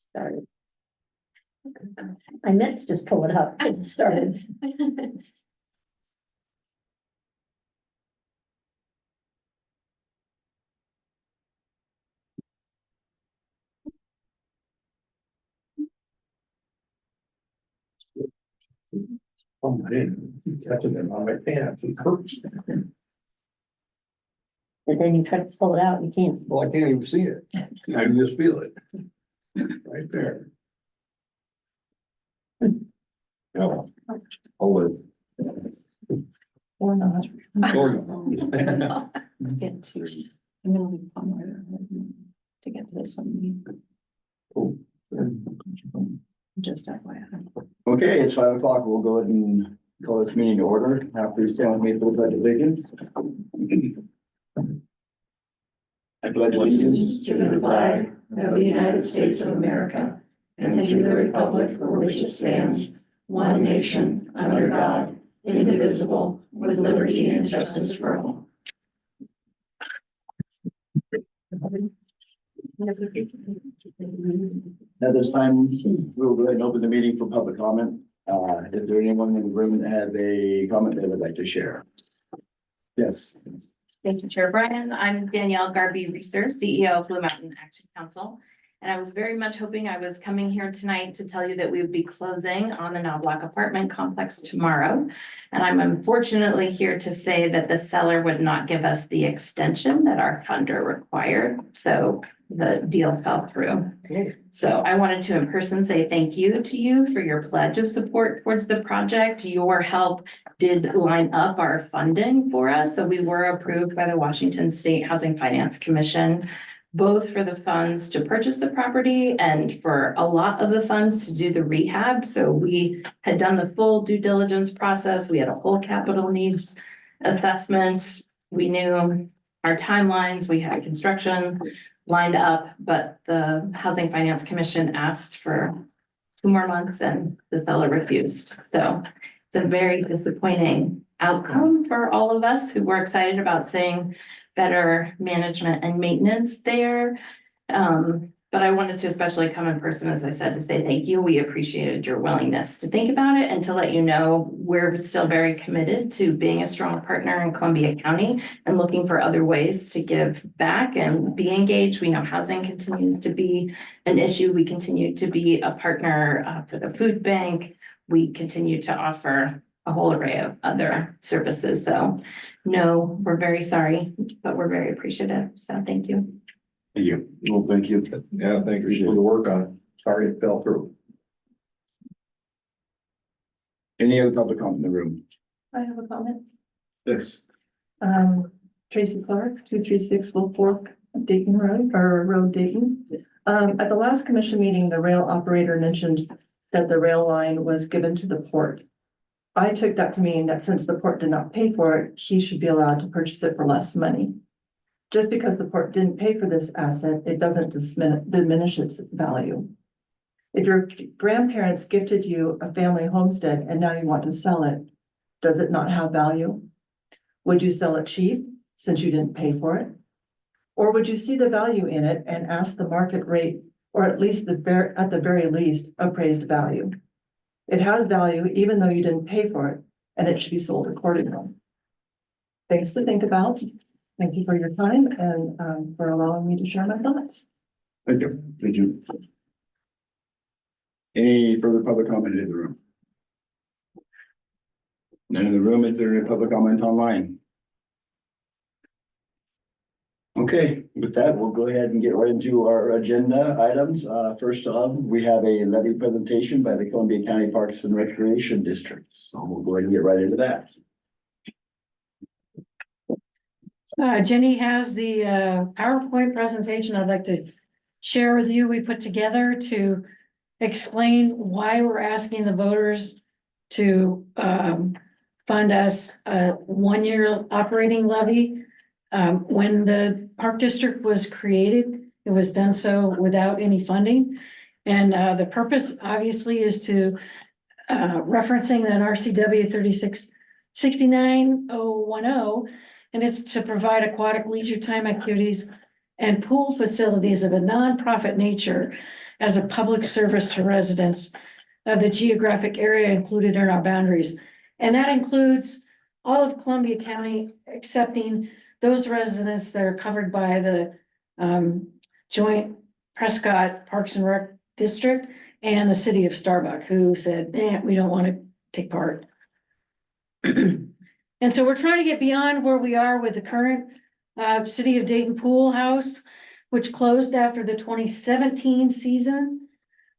Started. I meant to just pull it up. It started. Oh, I didn't catching them on my pants. It hurts. And then you try to pull it out, you can't. Well, I can't even see it. I can just feel it. Right there. No. Hold it. Or not. Get to, I'm gonna leave somewhere to get to this one, Oh. just FYI. Okay, it's 5 o'clock. We'll go ahead and call this meeting to order. Now please stand with me for the pledge of allegiance. I pledge allegiance To the flag of the United States of America and to the republic for which it stands, one nation, under God, indivisible, with liberty and justice for all. At this time, we'll go ahead and open the meeting for public comment. Is there anyone in the room that has a comment they would like to share? Yes. Thank you, Chair Brian. I'm Danielle Garby Reeser, CEO of Blue Mountain Action Council. And I was very much hoping I was coming here tonight to tell you that we would be closing on the Knobloch apartment complex tomorrow. And I'm unfortunately here to say that the seller would not give us the extension that our funder required. So the deal fell through. So I wanted to in person say thank you to you for your pledge of support towards the project. Your help did line up our funding for us. So we were approved by the Washington State Housing Finance Commission, both for the funds to purchase the property and for a lot of the funds to do the rehab. So we had done the full due diligence process. We had a whole capital needs assessment. We knew our timelines. We had construction lined up, but the Housing Finance Commission asked for 2 more months and the seller refused. So it's a very disappointing outcome for all of us who were excited about seeing better management and maintenance there. But I wanted to especially come in person, as I said, to say thank you. We appreciated your willingness to think about it and to let you know we're still very committed to being a strong partner in Columbia County and looking for other ways to give back and be engaged. We know housing continues to be an issue. We continue to be a partner for the food bank. We continue to offer a whole array of other services. So no, we're very sorry, but we're very appreciative. So thank you. Thank you. Well, thank you. Yeah, thank you for the work on it. Sorry it fell through. Any other public comment in the room? I have a comment. Yes. Tracy Clark, 236 Wolf Fork, Dayton Road, or Road Dayton. At the last commission meeting, the rail operator mentioned that the rail line was given to the port. I took that to mean that since the port did not pay for it, he should be allowed to purchase it for less money. Just because the port didn't pay for this asset, it doesn't diminish its value. If your grandparents gifted you a family homestead and now you want to sell it, does it not have value? Would you sell it cheap since you didn't pay for it? Or would you see the value in it and ask the market rate, or at least at the very least, appraised value? It has value even though you didn't pay for it, and it should be sold accordingly. Things to think about. Thank you for your time and for allowing me to share my thoughts. Thank you. Thank you. Any further public comment in the room? None in the room. Is there any public comment online? Okay, with that, we'll go ahead and get right into our agenda items. First off, we have a levy presentation by the Columbia County Parks and Recreation District. So we'll go ahead and get right into that. Jenny has the PowerPoint presentation I'd like to share with you. We put together to explain why we're asking the voters to fund us a 1-year operating levy. When the Park District was created, it was done so without any funding. And the purpose obviously is to referencing that RCW 3669-010, and it's to provide aquatic leisure time activities and pool facilities of a nonprofit nature as a public service to residents of the geographic area included in our boundaries. And that includes all of Columbia County, excepting those residents that are covered by the joint Prescott Parks and Rec District and the city of Starbuck, who said, we don't want to take part. And so we're trying to get beyond where we are with the current City of Dayton Pool House, which closed after the 2017 season.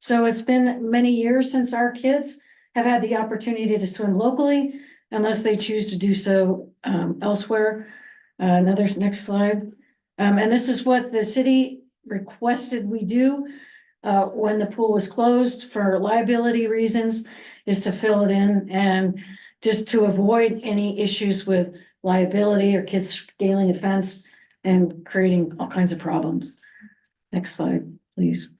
So it's been many years since our kids have had the opportunity to swim locally, unless they choose to do so elsewhere. Next slide. And this is what the city requested we do when the pool was closed for liability reasons, is to fill it in and just to avoid any issues with liability or kids scaling a fence and creating all kinds of problems. Next slide, please.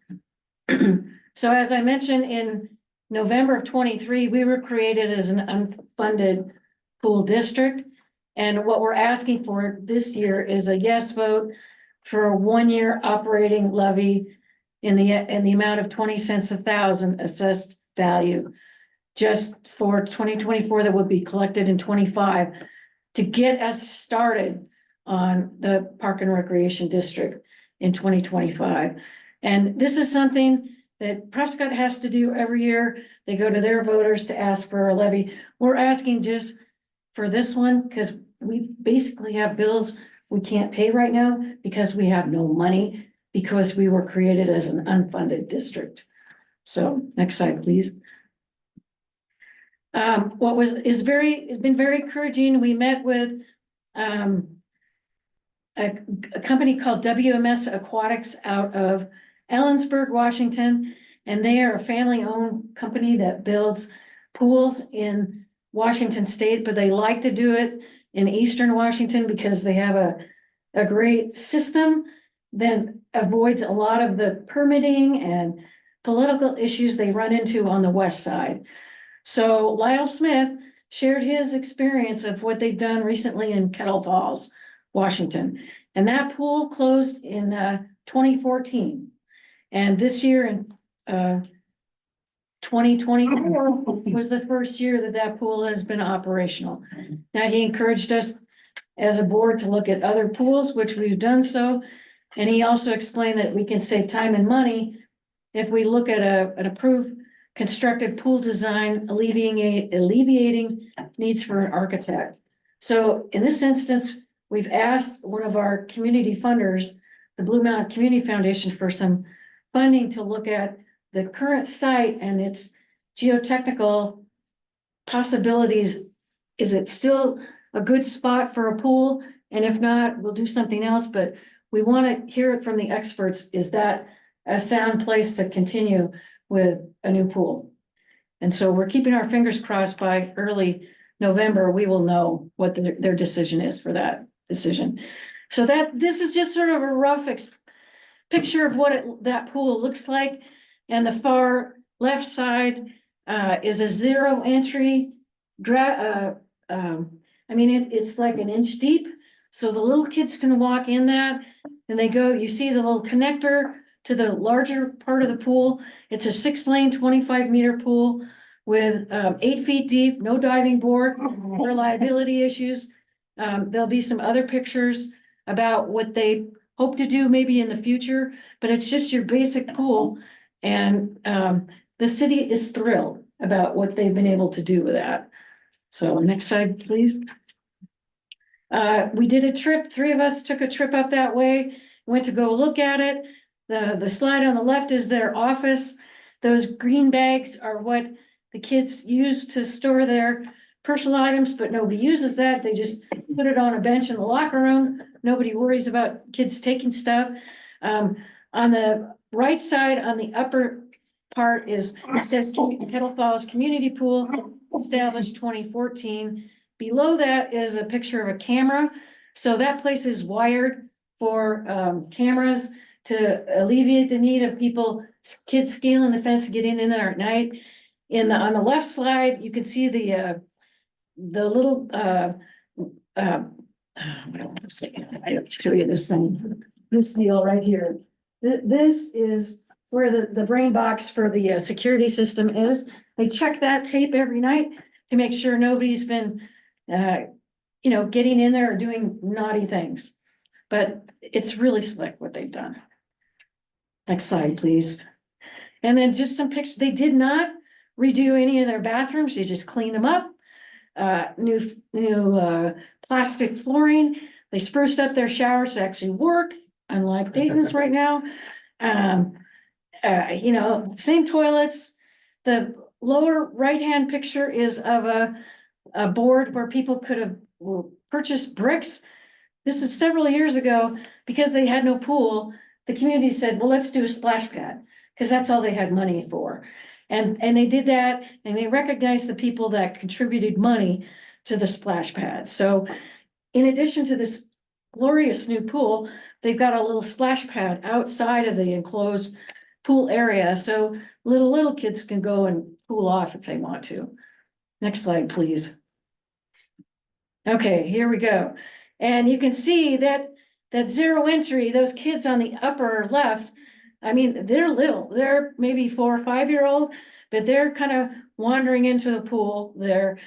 So as I mentioned, in November of 23, we were created as an unfunded pool district. And what we're asking for this year is a yes vote for a 1-year operating levy in the amount of 20 cents a thousand assessed value, just for 2024 that would be collected in 25 to get us started on the Park and Recreation District in 2025. And this is something that Prescott has to do every year. They go to their voters to ask for a levy. We're asking just for this one because we basically have bills we can't pay right now because we have no money, because we were created as an unfunded district. So next slide, please. It's been very encouraging. We met with a company called WMS Aquatics out of Ellensburg, Washington, and they are a family-owned company that builds pools in Washington State, but they like to do it in Eastern Washington because they have a great system that avoids a lot of the permitting and political issues they run into on the west side. So Lyle Smith shared his experience of what they've done recently in Kettle Falls, Washington. And that pool closed in 2014. And this year in 2024 was the first year that pool has been operational. Now, he encouraged us as a board to look at other pools, which we've done so. And he also explained that we can save time and money if we look at an approved constructed pool design, alleviating needs for an architect. So in this instance, we've asked one of our community funders, the Blue Mountain Community Foundation, for some funding to look at the current site and its geotechnical possibilities. Is it still a good spot for a pool? And if not, we'll do something else, but we want to hear it from the experts. Is that a sound place to continue with a new pool? And so we're keeping our fingers crossed. By early November, we will know what their decision is for that decision. So this is just sort of a rough picture of what that pool looks like. And the far left side is a zero entry. It's like an inch deep. So the little kids can walk in that, and you see the little connector to the larger part of the pool. It's a 6-lane, 25-meter pool with 8 feet deep, no diving board or liability issues. There'll be some other pictures about what they hope to do maybe in the future, but it's just your basic pool. And the city is thrilled about what they've been able to do with that. So next slide, please. We did a trip, 3 of us took a trip up that way, went to go look at it. The slide on the left is their office. Those green bags are what the kids use to store their personal items, but nobody uses that. They just put it on a bench in the locker room. Nobody worries about kids taking stuff. On the right side, on the upper part it says Kettle Falls Community Pool, established 2014. Below that is a picture of a camera. So that place is wired for cameras to alleviate the need of kids scaling the fence, getting in there at night. On the left slide, you can see the little I'll show you this thing. This deal right here. This is where the brain box for the security system is. They check that tape every night to make sure nobody's been, getting in there or doing naughty things. But it's really slick what they've done. Next slide, please. And then just some pictures. They did not redo any of their bathrooms. They just cleaned them up. New plastic flooring. They spruced up their showers to actually work, unlike Dayton's right now. Same toilets. The lower right-hand picture is of a board where people could have purchased bricks. This is several years ago, because they had no pool. The community said, well, let's do a splash pad, because that's all they had money for. And they did that, and they recognized the people that contributed money to the splash pad. So in addition to this glorious new pool, they've got a little splash pad outside of the enclosed pool area, so little kids can go and cool off if they want to. Next slide, please. Okay, here we go. And you can see that zero entry, those kids on the upper left, I mean, they're little, they're maybe 4 or 5 year old, but they're kind of wandering into the pool there.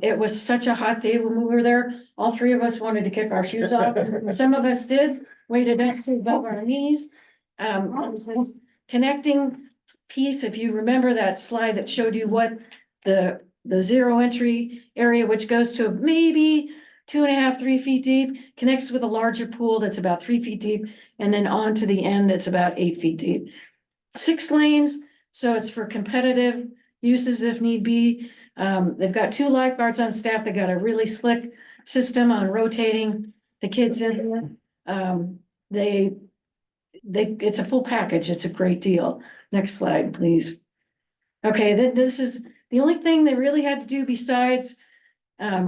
It was such a hot day when we were there. All 3 of us wanted to kick our shoes off. Some of us did, waited up to above our knees. It was this connecting piece. If you remember that slide that showed you what the zero entry area, which goes to maybe 2.5, 3 feet deep, connects with a larger pool that's about 3 feet deep, and then on to the end that's about 8 feet deep. 6 lanes, so it's for competitive uses if need be. They've got 2 lifeguards on staff. They got a really slick system on rotating the kids in. It's a full package. It's a great deal. Next slide, please. Okay, this is the only thing they really had to do besides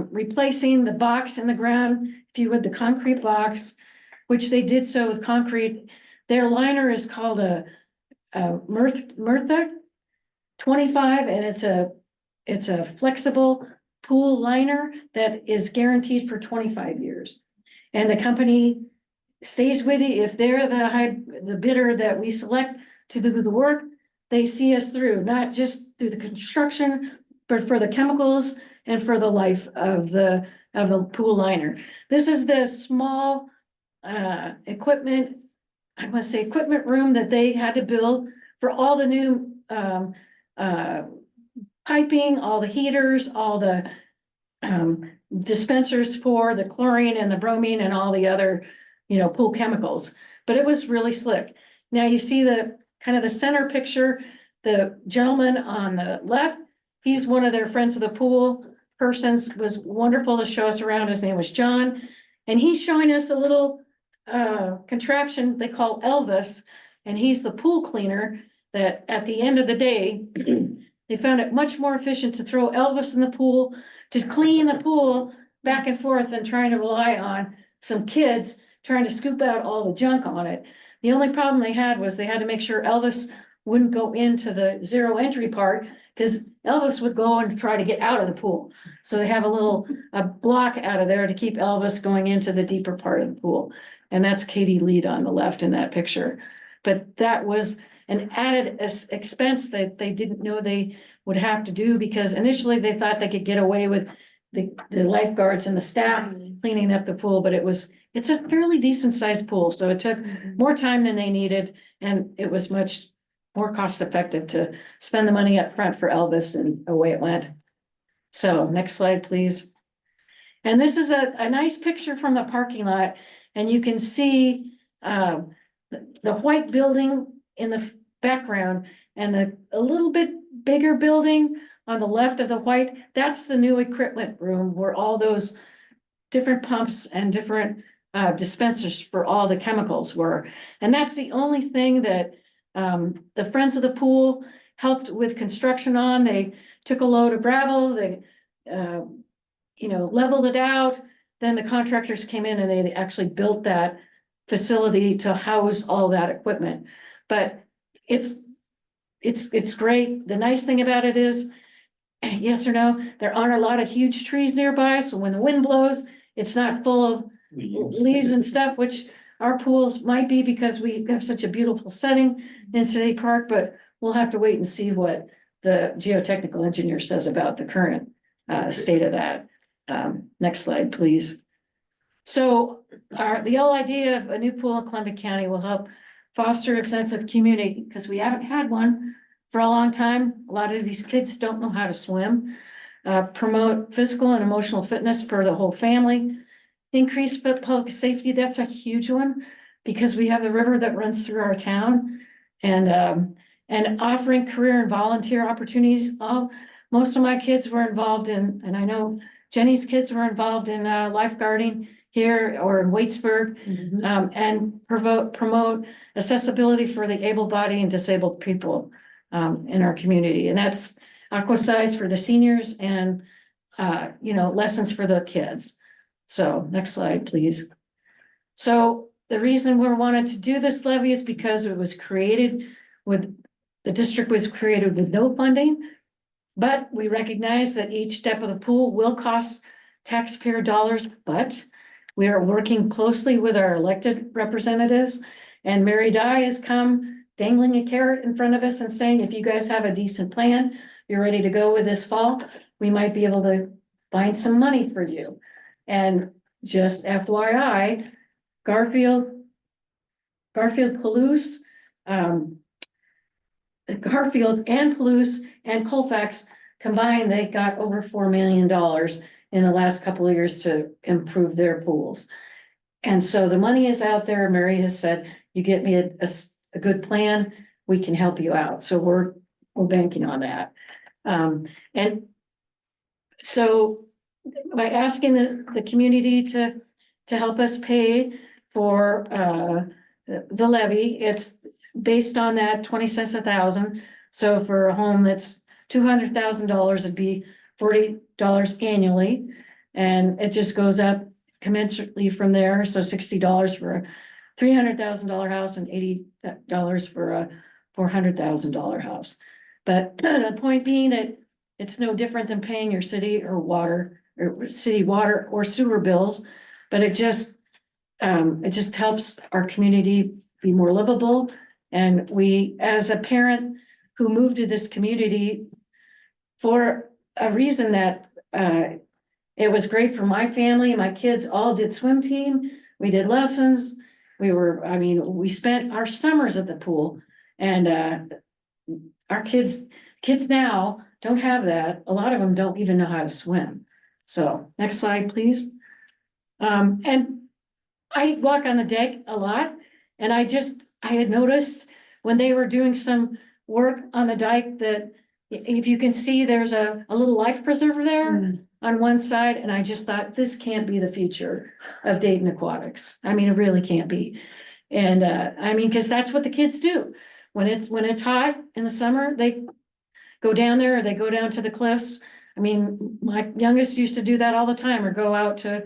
replacing the box in the ground, if you would, the concrete box, which they did so with concrete. Their liner is called a Murtha 25, and it's a flexible pool liner that is guaranteed for 25 years. And the company stays with you. If they're the bidder that we select to do the work, they see us through, not just through the construction, but for the chemicals and for the life of the pool liner. This is the small equipment, I must say equipment room that they had to build for all the new piping, all the heaters, all the dispensers for the chlorine and the bromine and all the other, pool chemicals. But it was really slick. Now you see the kind of the center picture, the gentleman on the left, he's one of their friends of the pool persons, was wonderful to show us around. His name was John. And he's showing us a little contraption they call Elvis. And he's the pool cleaner that at the end of the day, they found it much more efficient to throw Elvis in the pool, to clean the pool back and forth than trying to rely on some kids trying to scoop out all the junk on it. The only problem they had was they had to make sure Elvis wouldn't go into the zero entry part, because Elvis would go and try to get out of the pool. So they have a block out of there to keep Elvis going into the deeper part of the pool. And that's Katie Lead on the left in that picture. But that was an added expense that they didn't know they would have to do, because initially they thought they could get away with the lifeguards and the staff cleaning up the pool, but it's a fairly decent sized pool. So it took more time than they needed, and it was much more cost effective to spend the money up front for Elvis, and away it went. So next slide, please. And this is a nice picture from the parking lot, and you can see the white building in the background, and a little bit bigger building on the left of the white. That's the new equipment room where all those different pumps and different dispensers for all the chemicals were. And that's the only thing that the Friends of the Pool helped with construction on. They took a load of gravel, they leveled it out. Then the contractors came in and they actually built that facility to house all that equipment. But it's great. The nice thing about it is, yes or no, there aren't a lot of huge trees nearby, so when the wind blows, it's not full of leaves and stuff, which our pools might be because we have such a beautiful setting in City Park, but we'll have to wait and see what the geotechnical engineer says about the current state of that. Next slide, please. So the whole idea of a new pool in Columbia County will help foster a sense of community, because we haven't had one for a long time. A lot of these kids don't know how to swim. Promote physical and emotional fitness for the whole family. Increase public safety, that's a huge one, because we have the river that runs through our town. And offering career and volunteer opportunities. Most of my kids were involved in, and I know Jenny's kids were involved in lifeguarding here or in Waitsburg. And promote accessibility for the able-bodied and disabled people in our community. And that's aqua size for the seniors and, lessons for the kids. So next slide, please. So the reason we wanted to do this levy is because it was created the district was created with no funding, but we recognize that each step of the pool will cost taxpayer dollars, but we are working closely with our elected representatives, and Mary Dye has come dangling a carrot in front of us and saying, if you guys have a decent plan, you're ready to go with this fall, we might be able to find some money for you. And just FYI, Garfield, Palouse, Garfield and Palouse and Colfax combined, they got over $4 million in the last couple of years to improve their pools. And so the money is out there. Mary has said, you get me a good plan, we can help you out. So we're banking on that. And so by asking the community to help us pay for the levy, it's based on that 20 cents a thousand. So for a home that's $200,000, it'd be $40 annually. And it just goes up commensurately from there. So $60 for a $300,000 house and $80 for a $400,000 house. But the point being that it's no different than paying your city water or sewer bills, but it just helps our community be more livable. And we, as a parent who moved to this community for a reason that it was great for my family, my kids all did swim team, we did lessons, we spent our summers at the pool, and our kids now don't have that. A lot of them don't even know how to swim. So next slide, please. And I walk on the deck a lot, and I had noticed when they were doing some work on the dike that if you can see, there's a little life preserver there on one side. And I just thought, this can't be the future of Dayton Aquatics. I mean, it really can't be. And because that's what the kids do. When it's hot in the summer, they go down there, or they go down to the cliffs. I mean, my youngest used to do that all the time, or go out to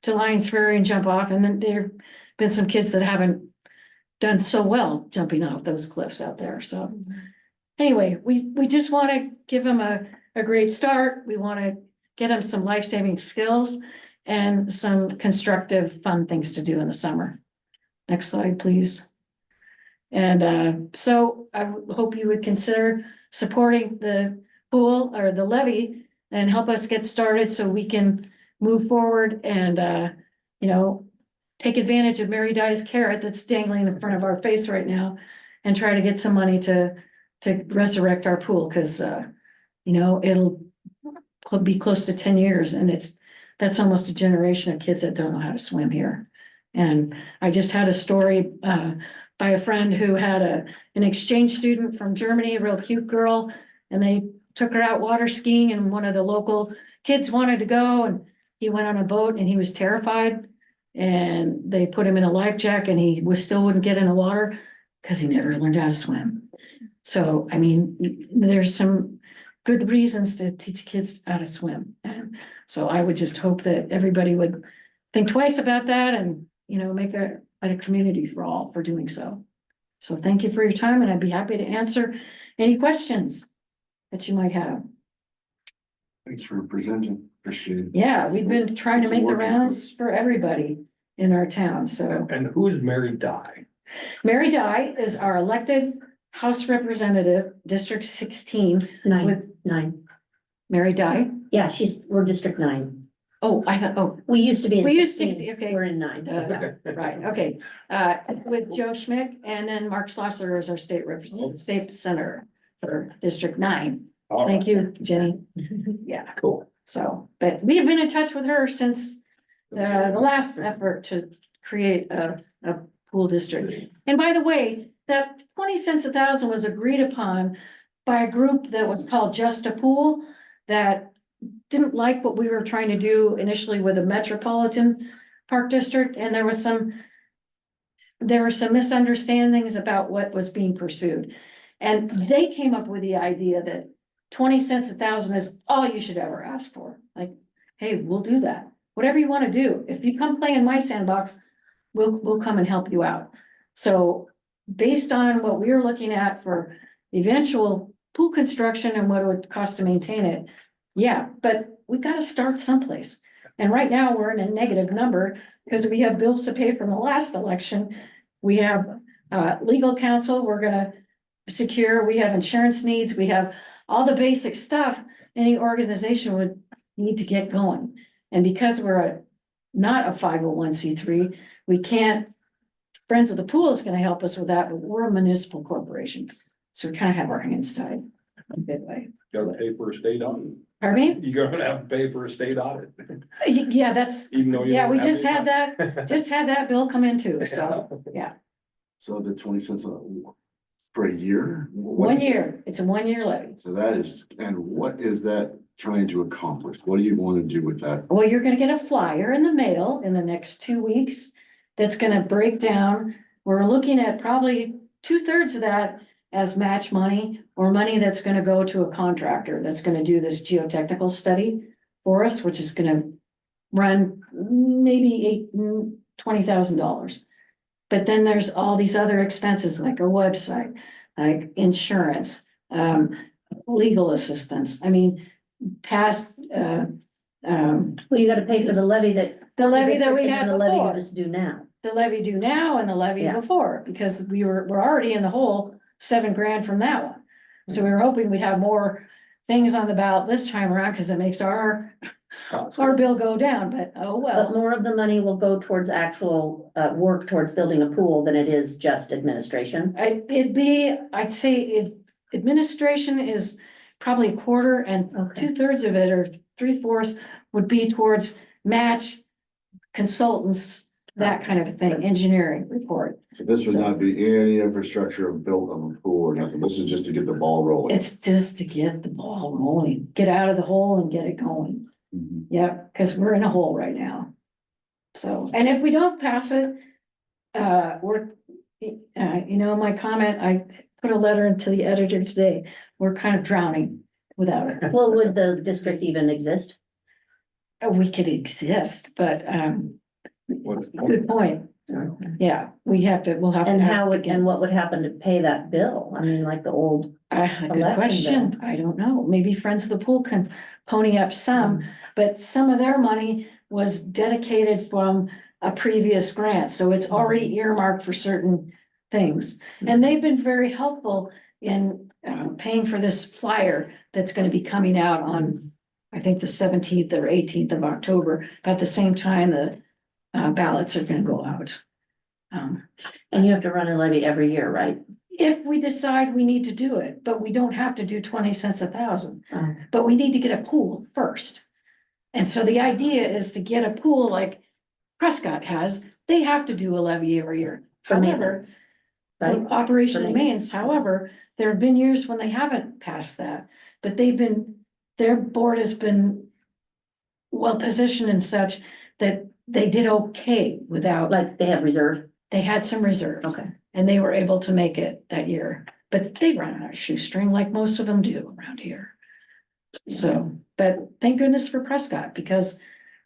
Lions Ferry and jump off. And then there've been some kids that haven't done so well jumping off those cliffs out there. So anyway, we just want to give them a great start. We want to get them some life-saving skills and some constructive, fun things to do in the summer. Next slide, please. And so I hope you would consider supporting the pool or the levy and help us get started so we can move forward and, take advantage of Mary Dye's carrot that's dangling in front of our face right now and try to get some money to resurrect our pool. Cause, it'll be close to 10 years, and that's almost a generation of kids that don't know how to swim here. And I just had a story, by a friend who had an exchange student from Germany, a real cute girl, and they took her out water skiing, and one of the local kids wanted to go, and he went on a boat and he was terrified, and they put him in a life jacket, and he still wouldn't get in the water because he never learned how to swim. So, there's some good reasons to teach kids how to swim. And so I would just hope that everybody would think twice about that and, make a community for all for doing so. So thank you for your time, and I'd be happy to answer any questions that you might have. Thanks for presenting. Appreciate it. Yeah, we've been trying to It's make the working. rounds for everybody. in our town, so. And who's Mary Di? Mary Dye is our elected House Representative, District 16, Nine, nine. Mary Dye. Yeah, we're District 9. Oh, I thought, oh, We used to be in We used 16. 60, okay. We're in 9. right, okay. With Joe Schmidt, and then Mark Schlosser is our state representative, state senator for District 9. All Thank right, you, Jenny. Yeah, cool. so, but we have been in touch with her since the last effort to create a pool district. And by the way, that 20 cents a thousand was agreed upon by a group that was called Just a Pool that didn't like what we were trying to do initially with the Metropolitan Park District, and there were some misunderstandings about what was being pursued. And they came up with the idea that 20 cents a thousand is all you should ever ask for. Like, hey, we'll do that. Whatever you want to do. If you come play in my sandbox, we'll come and help you out. So based on what we were looking at for eventual pool construction and what it would cost to maintain it, yeah, but we got to start someplace. And right now we're in a negative number because we have bills to pay from the last election. We have legal counsel we're gonna secure, we have insurance needs, we have all the basic stuff any organization would need to get going. And because we're not a 501c3, we can't, Friends of the Pool is gonna help us with that, but we're a municipal corporation. So we kind of have our hands tied in a good way. Gotta pay for a state audit. Pardon me? You're gonna have to pay for a state audit, Yeah, that's, even though you. yeah, don't we have just any had that, just had that bill come in too, so, yeah. So the 20 cents for a year? What 1 is- year, it's a 1 year levy. So that is, and what is that trying to accomplish? What do you want to do with that? Well, you're gonna get a flyer in the mail in the next 2 weeks. That's gonna break down, we're looking at probably 2/3 of that as match money or money that's gonna go to a contractor that's gonna do this geotechnical study for us, which is gonna run maybe $20,000. But then there's all these other expenses like a website, like insurance, legal assistance. I mean, past, Well, you gotta pay for the levy that. the levy that we and had The levy you before. just do now. The levy due now and the levy Yeah. before, because we're already in the hole $7,000 from that one. So we were hoping we'd have more things on the ballot this time around, because it makes our bill go down, but oh But well. more of the money will go towards actual, work towards building a pool than it is just administration. I'd say administration is probably a quarter, and Okay. 2/3 of it or 3/4 would be towards match consultants, that kind of thing, engineering report. So this would not be any infrastructure built on the pool or nothing. This is just to get the ball rolling. It's just to get the ball rolling, get out of the hole and get it going. Mhm. Yeah, because we're in a hole right now. So, and if we don't pass it, my comment, I put a letter into the editor today. We're kind of drowning without it. Well, would the district even exist? We could exist, but, What- good point. Yeah, we'll have to. And ask how would, again. and what would happen to pay that bill? I mean, like the old, Good election question. I don't know. Maybe Friends of the Pool can pony up some, but some of their money was dedicated from a previous grant, so it's already earmarked for certain things. And they've been very helpful in paying for this flyer that's gonna be coming out on, I think, the 17th or 18th of October, about the same time the ballots are gonna go out. and you have to run a levy every year, right? If we decide we need to do it, but we don't have to do 20 cents a thousand. Oh. But we need to get a pool first. And so the idea is to get a pool like Prescott has, they have to do a levy every year. For However, maintenance. Right? for operation For and maintenance, however, there have been years when they haven't passed that, but their board has been well positioned and such that they did okay without, Like they have reserve? they had some reserves. Okay. And they were able to make it that year, but they run on a shoestring like most of them do around here. So, but thank goodness for Prescott, because,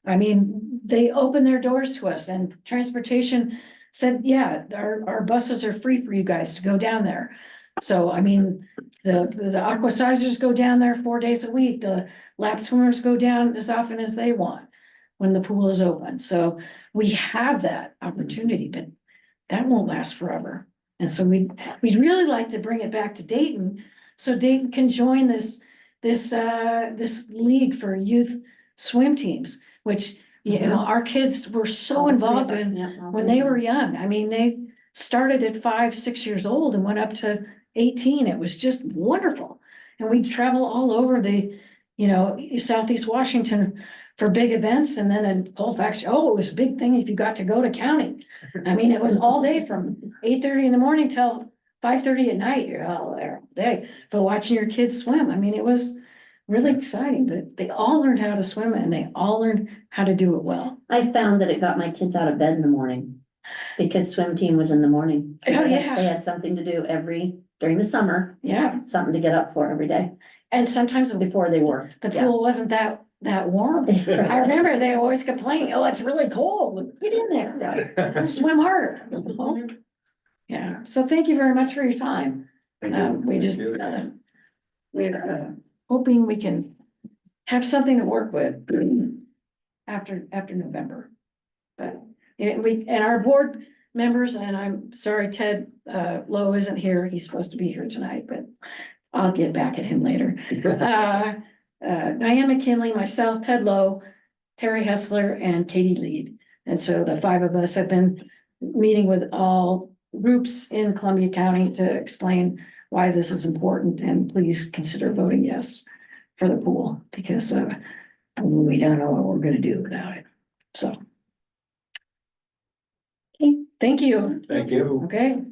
I mean, they opened their doors to us, and transportation said, yeah, our buses are free for you guys to go down there. So, I mean, the aquasizers go down there 4 days a week, the lap swimmers go down as often as they want. when the pool is open. So we have that opportunity, but that won't last forever. And so we'd really like to bring it back to Dayton, so Dayton can join this league for youth swim teams, which, you know, our kids were so involved in when they were young. I mean, they started at 5, 6 years old and went up to 18. It was just wonderful. And we'd travel all over the, you know, Southeast Washington for big events, and then in Colfax, oh, it was a big thing if you got to go to county. I mean, it was all day from 8:30 in the morning till 5:30 at night. You're all there all day, but watching your kids swim, I mean, it was really exciting, but they all learned how to swim and they all learned how to do it well. I found that it got my kids out of bed in the morning because swim team was in the morning. So Oh, they had- yeah. They had something to do during the summer, Yeah, something to get up for every day and sometimes before they work. the Yeah. pool wasn't that warm. I remember they always complained, oh, it's really cold, get in there, swim harder. Yeah, so thank you very much for your time. We just, we're hoping we can have something to work with after November. But, and our board members, and I'm sorry, Ted, Lowe isn't here, he's supposed to be here tonight, but I'll get back at him later. Diane McKinley, myself, Ted Lowe, Terry Hessler, and Katie Lead. And so the 5 of us have been meeting with all groups in Columbia County to explain why this is important, and please consider voting yes for the pool, because we don't know what we're gonna do without it, so. Okay, thank you, Thank you. okay.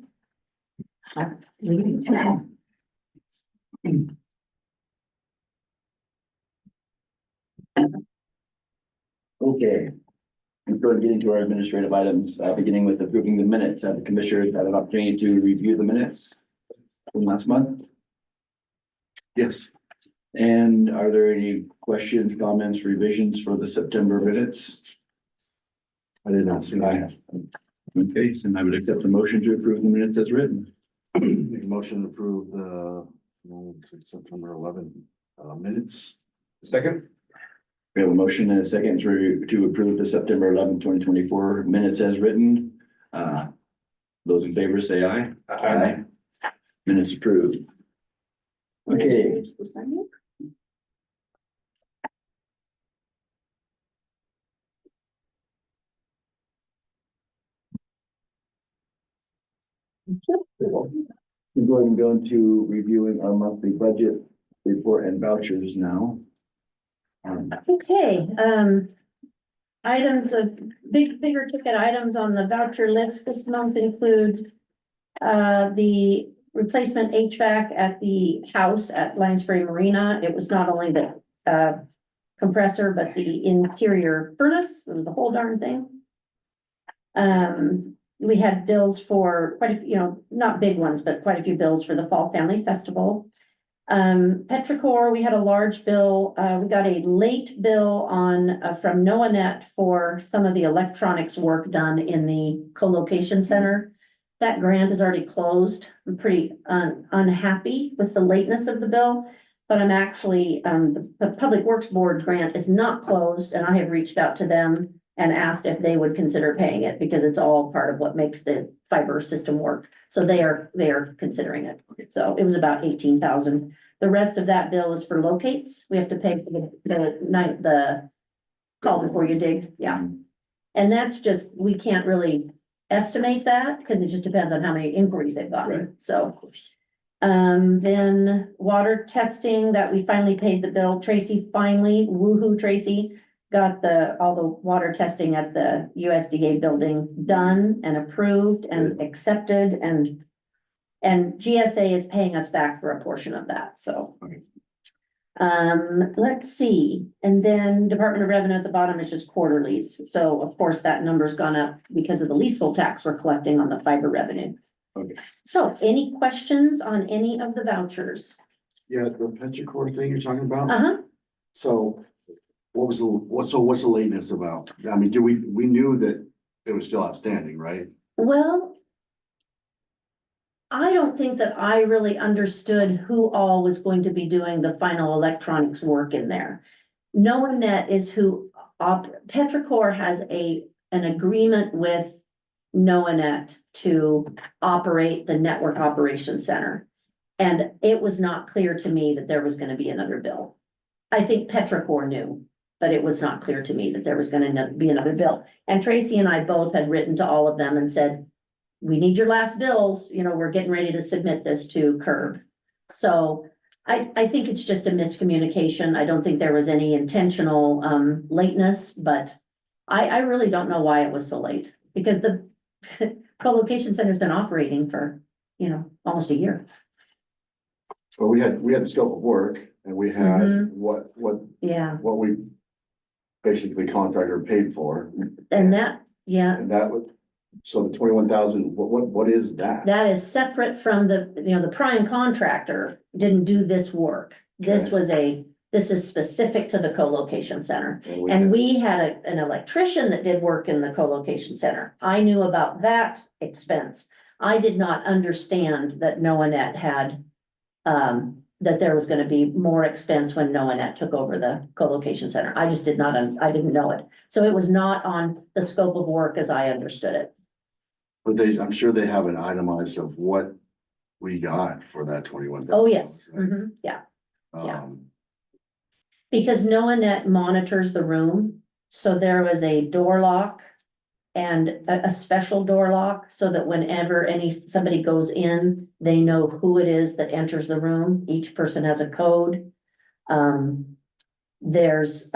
Okay. Let's go and get into our administrative items, beginning with approving the minutes. Have the commissioners had an opportunity to review the minutes from last month? Yes. And are there any questions, comments, revisions for the September minutes? I did not see that. Okay, so I would accept the motion to approve the minutes as written. Make a motion to approve the September 11 minutes. Second? We have a motion and a second to approve the September 11, 2024 minutes as written. Those in favor say aye. Aye. Minutes approved. Okay, we're going to go into reviewing our monthly budget report and vouchers now. Okay, items of bigger ticket items on the voucher list this month include the replacement HVAC at the house at Lions Ferry Marina. It was not only the compressor, but the interior furnace, it was the whole darn thing. We had bills for quite a few, not big ones, but quite a few bills for the Fall Family Festival. Petrichor, we had a large bill. We got a late bill on from NoaNet for some of the electronics work done in the co-location center. That grant is already closed. I'm pretty unhappy with the lateness of the bill, but I'm actually, the Public Works Board grant is not closed, and I have reached out to them and asked if they would consider paying it, because it's all part of what makes the fiber system work. So they are considering it. So it was about 18,000. The rest of that bill is for locates. We have to pay for the call before you dig, yeah. And that's just, we can't really estimate that, because it just depends on how many inquiries they've gotten, Right. so. Then water testing, that we finally paid the bill. Tracy finally, woohoo, Tracy, got all the water testing at the USDA building done and approved and accepted, and GSA is paying us back for a portion of that, so. Okay. Let's see, and then Department of Revenue at the bottom is just quarterlies, so of course that number's gone up because of the leasehold tax we're collecting on the fiber revenue. Okay. So any questions on any of the vouchers? Yeah, the Petrichor thing you're talking about? Uh-huh. So what's the lateness about? I mean, we knew that it was still outstanding, right? Well, I don't think that I really understood who all was going to be doing the final electronics work in there. NoaNet is who Petrichor has an agreement with Noanet to operate the Network Operations Center. And it was not clear to me that there was gonna be another bill. I think Petrichor knew, but it was not clear to me that there was gonna be another bill. And Tracy and I both had written to all of them and said, we need your last bills, you know, we're getting ready to submit this to Curb. So I think it's just a miscommunication. I don't think there was any intentional lateness, but I really don't know why it was so late. Because the co-location center's been operating for, you know, almost a year. But we had the scope of work and we had Mhm. what Yeah, we basically contracted or paid for. and that, yeah, And that would, so the 21,000, what is that? that is separate from the, you know, the prime contractor didn't do this work. This Okay. this is specific to the co-location center. And And we had an electrician that did work in the co-location center. I knew about that expense. I did not understand that Noanet had, that there was gonna be more expense when Noanet took over the co-location center. I just did not, I didn't know it. So it was not on the scope of work as I understood it. But I'm sure they have an itemized of what we got for that 21,000. Oh, yes, yeah. yeah. Because Noanet monitors the room, so there was a door lock and a special door lock, so that whenever somebody goes in, they know who it is that enters the room. Each person has a code. There's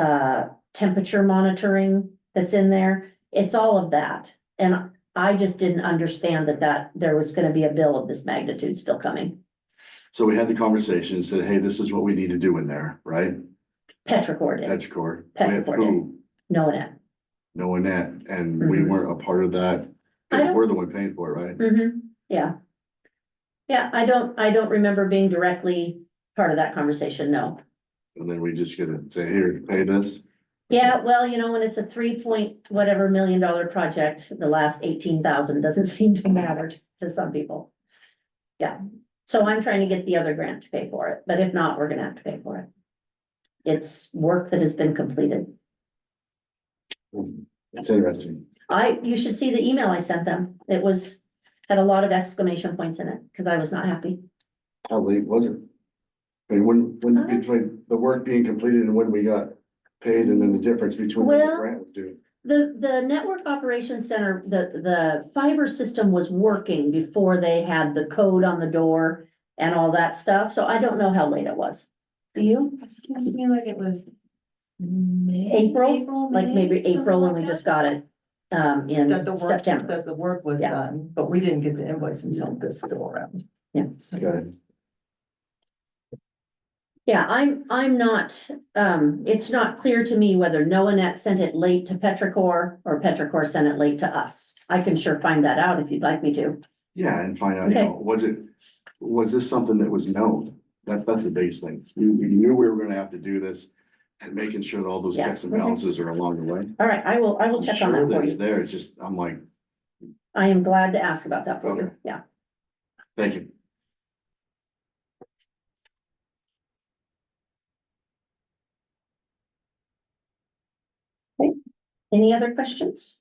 temperature monitoring that's in there. It's all of that. And I just didn't understand that there was gonna be a bill of this magnitude still coming. So we had the conversation, said, hey, this is what we need to do in there, right? Petrichor did, Petrichor. Petrichor With did. who? Noanet. No Annette, and we Mhm. weren't a part of that. I don't- We're the one paying for it, right? Yeah. Yeah, I don't remember being directly part of that conversation, no. And then we just gonna say, here, pay this. Yeah, well, you know, when it's a 3 point whatever million project, the last 18,000 doesn't seem to matter to some people. Yeah, so I'm trying to get the other grant to pay for it, but if not, we're gonna have to pay for it. It's work that has been completed. It's interesting. You should see the email I sent them. It had a lot of exclamation points in it, because I was not happy. How late was it? I mean, when between the work being completed and when we got paid and then the difference between when the Well, grant was due. The Network Operations Center, the fiber system was working before they had the code on the door and all that stuff, so I don't know how late it was. Do you? Seems to me like it was April, like maybe May, something April, and like we that. just got it, in That the work, September. that the work was Yeah. done, but we didn't get the invoice until this go around. Yeah. So- Okay. Yeah, I'm not, it's not clear to me whether Noanet sent it late to Petrichor or Petrichor sent it late to us. I can sure find that out if you'd like me to. Yeah, and find out, you Okay. know, was this something that was known? That's the biggest thing. You knew we were gonna have to do this and making sure that all those Yeah, checks and okay. balances are along the way. All right, I will I'm check on sure that for it's you. there. It's just, I'm like, I am glad to ask about that for you, Okay. yeah. thank you. Any other questions?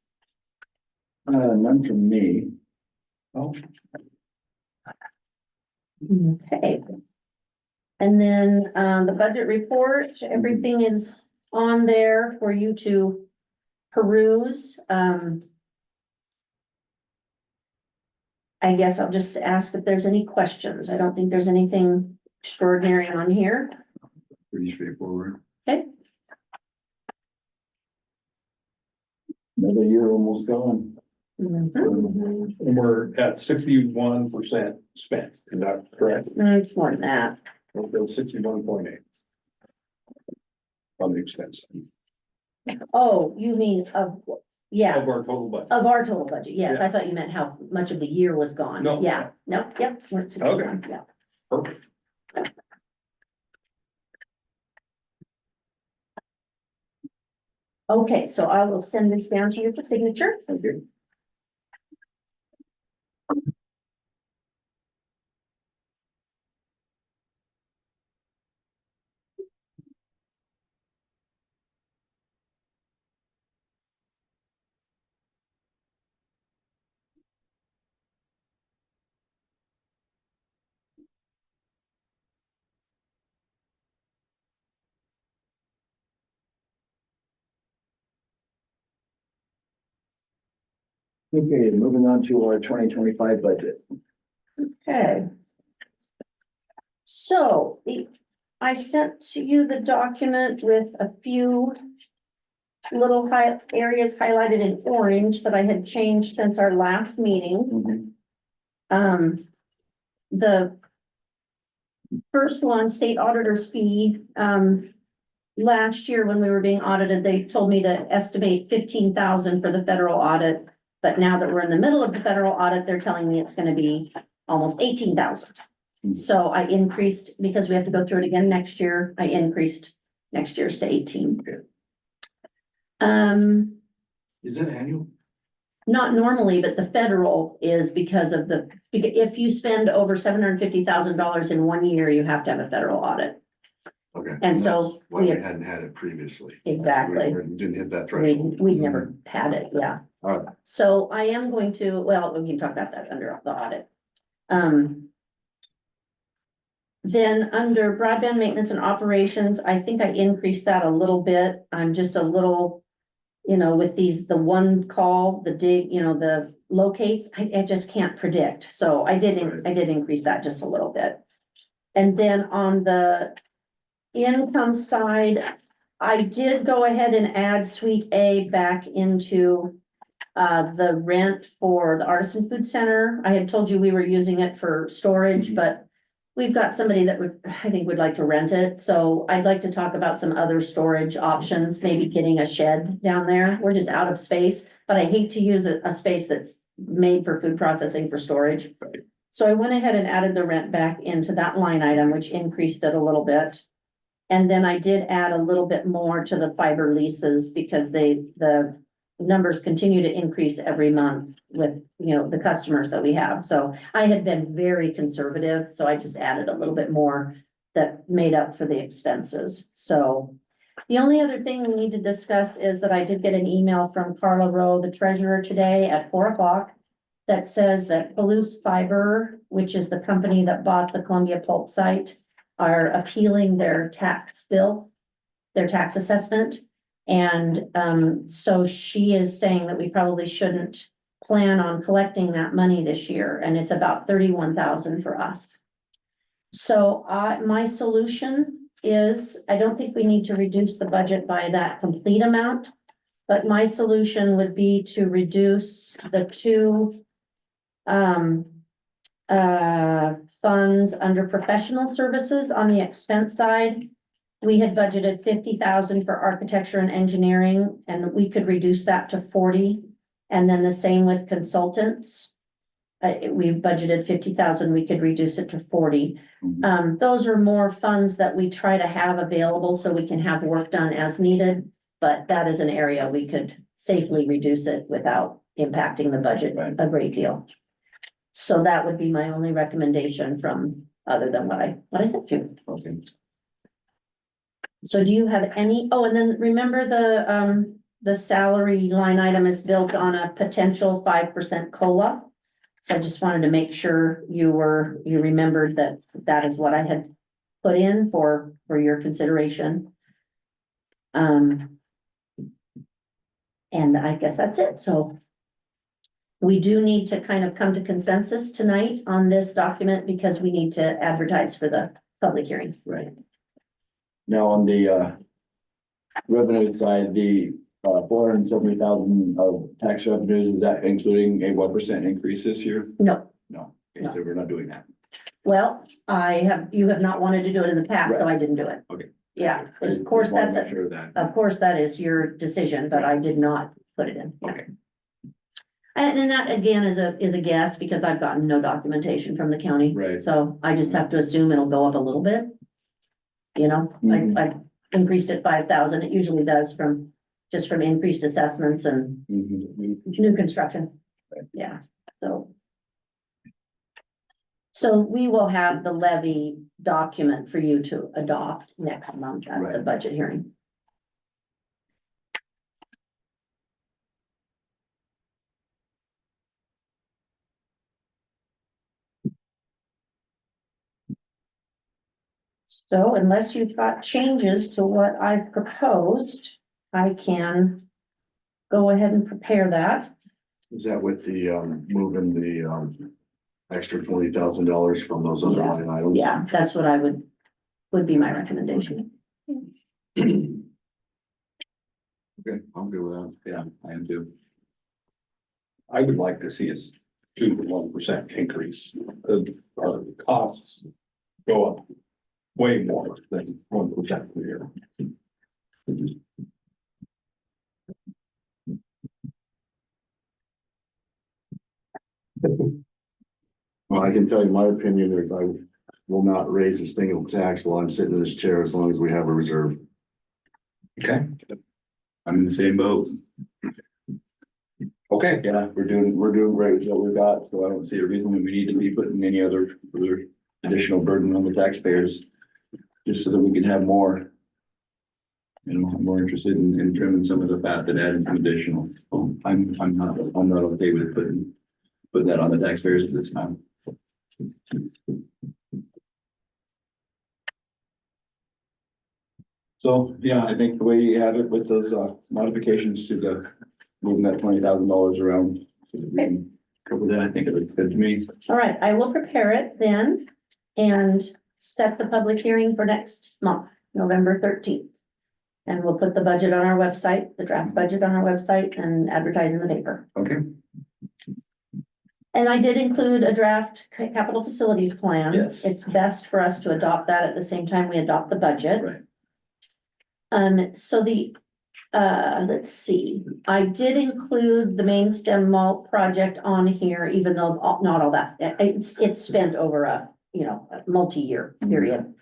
None from me. Oh, Okay. And then, the budget report, everything is on there for you to peruse. I guess I'll just ask if there's any questions. I don't think there's anything extraordinary on here. Pretty straightforward. Okay, another year almost gone. Mhm. And we're at 61% spent, is that correct? It's more than that. We're at 61.8. On the expense Oh, you mean yeah, of our total budget. of our total budget. Yes, Yeah. I thought you meant how much of the year was gone. No. Yeah, no, yep, we're at 61, yeah. Perfect. Okay, so I will send this down to you for signature. Thank you. Okay, moving on to our 2025 budget. Okay. So I sent to you the document with a few little areas highlighted in orange that I had changed since our last meeting. The first one, state auditor's fee, last year when we were being audited, they told me to estimate 15,000 for the federal audit. But now that we're in the middle of the federal audit, they're telling me it's gonna be almost 18,000. So I increased, because we have to go through it again next year, I increased next year's to 18. Okay. Um, Is that annual? not normally, but the federal is because of if you spend over $750,000 in 1 year, you have to have a federal audit. Okay. And so that's why we we have- hadn't had it previously. Exactly. We didn't hit that We, threshold. we never had it, yeah. All right. So I am going to, well, we can talk about that under the audit. Then under broadband maintenance and operations, I think I increased that a little bit. I'm just a little, with the one call, the dig, the locates, I just can't predict. So I did increase that just a little bit. And then on the income side, I did go ahead and add Suite A back into the rent for the Artisan Food Center. I had told you we were using it for storage, but we've got somebody that I think would like to rent it. So I'd like to talk about some other storage options, maybe getting a shed down there. We're just out of space, but I hate to use a space that's made for food processing for storage. So I went ahead and added the rent back into that line item, which increased it a little bit. And then I did add a little bit more to the fiber leases because the numbers continue to increase every month with, the customers that we have. So I had been very conservative, so I just added a little bit more that made up for the expenses. So the only other thing we need to discuss is that I did get an email from Carla Rowe, the treasurer, today at 4:00 that says that Palouse Fiber, which is the company that bought the Columbia Pulp site, are appealing their tax bill, their tax assessment. And so she is saying that we probably shouldn't plan on collecting that money this year, and it's about 31,000 for us. So my solution is, I don't think we need to reduce the budget by that complete amount, but my solution would be to reduce the two funds under professional services on the expense side. We had budgeted 50,000 for architecture and engineering, and we could reduce that to 40. And then the same with consultants. We've budgeted 50,000, we could reduce it to 40. Those are more funds that we try to have available so we can have work done as needed. But that is an area we could safely reduce it without impacting the budget a great deal. So that would be my only recommendation from, other than what I said to you. Okay. So do you have any, and then remember the salary line item is built on a potential 5% COLA. So I just wanted to make sure you remembered that is what I had put in for your consideration. And I guess that's it. So we do need to kind of come to consensus tonight on this document because we need to advertise for the public hearing. Right. Now, on the revenue side, the 470,000 of tax revenues, is that including a 1% increase this year? No, No, okay, so we're not doing that. well, you have not wanted to do it in the past, so I didn't do it. Okay. Yeah, I of just course, wanna that's, make sure of that. of course, that is your decision, but I did not put it in. Okay. And that again is a guess because I've gotten no documentation from the county. Right. So I just have to assume it'll go up a little bit. Mhm. I increased it 5,000. It usually does from increased assessments and Mhm. new construction. Right. Yeah, so we will have the levy document for you to adopt next month at the Right. budget hearing. So unless you've got changes to what I've proposed, I can go ahead and prepare that. Is that with the, moving the, extra $20,000 from those other Yeah. line items? Yeah, that's what would be my recommendation. Okay, I'm good with that. Yeah, I am too. I would like to see us do the 1% increase, our costs go up way more than 1% per year. Well, I can tell you my opinion is I will not raise a single tax while I'm sitting in this chair as long as we have a reserve. Okay. I'm in the same boat. Okay, Yeah, we're doing great with what we've got, so I don't see a reason that we need to be putting any other additional burden on the taxpayers. Just so that we can have more. you know, I'm more interested in trimming some of the fat than adding some additional. So I'm not okay with putting that on the taxpayers at this time. So, yeah, I think the way you have it with those modifications to the moving that $20,000 around. So that we can cover that, I think it looks good to me. All right, I will prepare it then and set the public hearing for next month, November 13th. And we'll put the budget on our website, the draft budget on our website and advertise in the paper. Okay. And I did include a draft capital facilities plan. Yes. It's best for us to adopt that at the same time we adopt the budget. Right. So let's see, I did include the main stem malt project on here, even though not all that, it's spent over a multi-year period.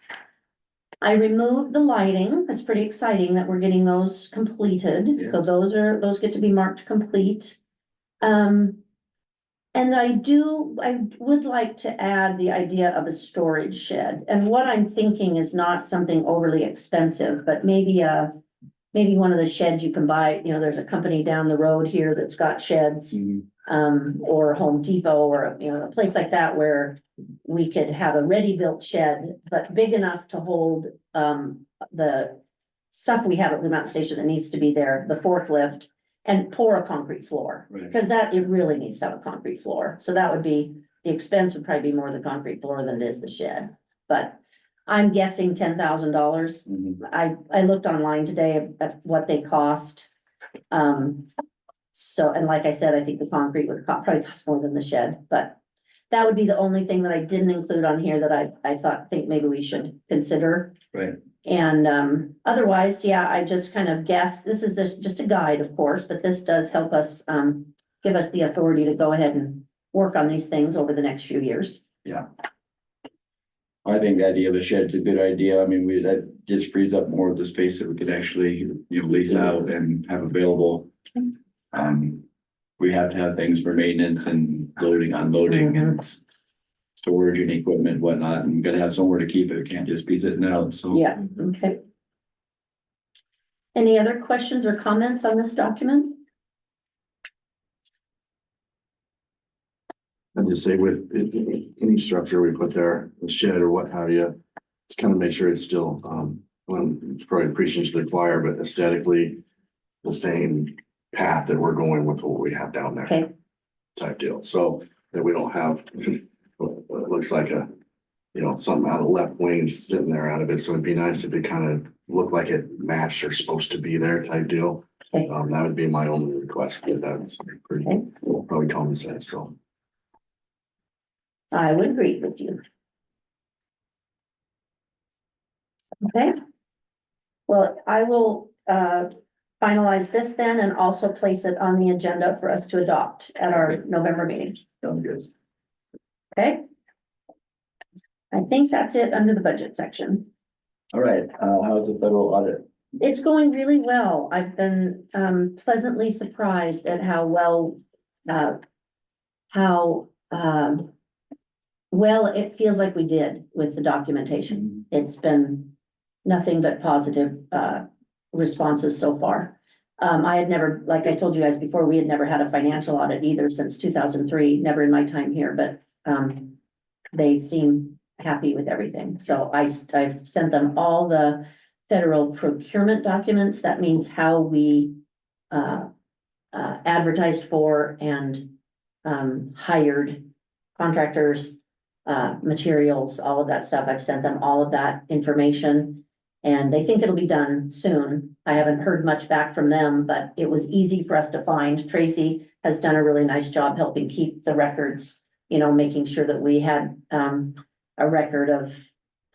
I removed the lighting. It's pretty exciting that we're getting those completed. So those get to be marked complete. And I would like to add the idea of a storage shed. And what I'm thinking is not something overly expensive, but maybe one of the sheds you can buy, there's a company down the road here that's got sheds. Or Home Depot or, a place like that where we could have a ready-built shed, but big enough to hold, the stuff we have at the Mountain Station that needs to be there, the forklift, and pour a concrete floor. Right. Because it really needs to have a concrete floor. So that would be, the expense would probably be more the concrete floor than it is the shed. But I'm guessing $10,000. I looked online today at what they cost. So, and like I said, I think the concrete would probably cost more than the shed, but that would be the only thing that I didn't include on here that I think maybe we should consider. Right. And, otherwise, yeah, I just kind of guess, this is just a guide, of course, but this does help us, give us the authority to go ahead and work on these things over the next few years. I think the idea of a shed's a good idea. I mean, that just frees up more of the space that we could actually, lease out and have available. We have to have things for maintenance and loading, unloading and storage and equipment, whatnot, and we gotta have somewhere to keep it. It can't just be sitting out, so. Yeah, okay. Any other questions or comments on this document? I'd just say with any structure we put there, a shed or what have you, just kind of make sure it's still, well, it's probably preaching to the choir, but aesthetically the same path that we're going with what we have down there. Okay. Type deal, so that we don't have what looks like something out of left wing sitting there out of it. So it'd be nice if it kind of looked like it matched or supposed to be there type deal. Okay. That would be my only request. That's pretty, Okay. probably common sense, so. I would agree with you. Okay. Well, I will finalize this then and also place it on the agenda for us to adopt at our November meeting. Sounds good. Okay? I think that's it under the budget section. All right, how's the federal audit? It's going really well. I've been pleasantly surprised at how well it feels like we did with the documentation. It's been nothing but positive responses so far. I had never, like I told you guys before, we had never had a financial audit either since 2003, never in my time here, but they seem happy with everything. So I've sent them all the federal procurement documents. That means how we advertised for and hired contractors, materials, all of that stuff. I've sent them all of that information. And they think it'll be done soon. I haven't heard much back from them, but it was easy for us to find. Tracy has done a really nice job helping keep the records, you know, making sure that we had a record of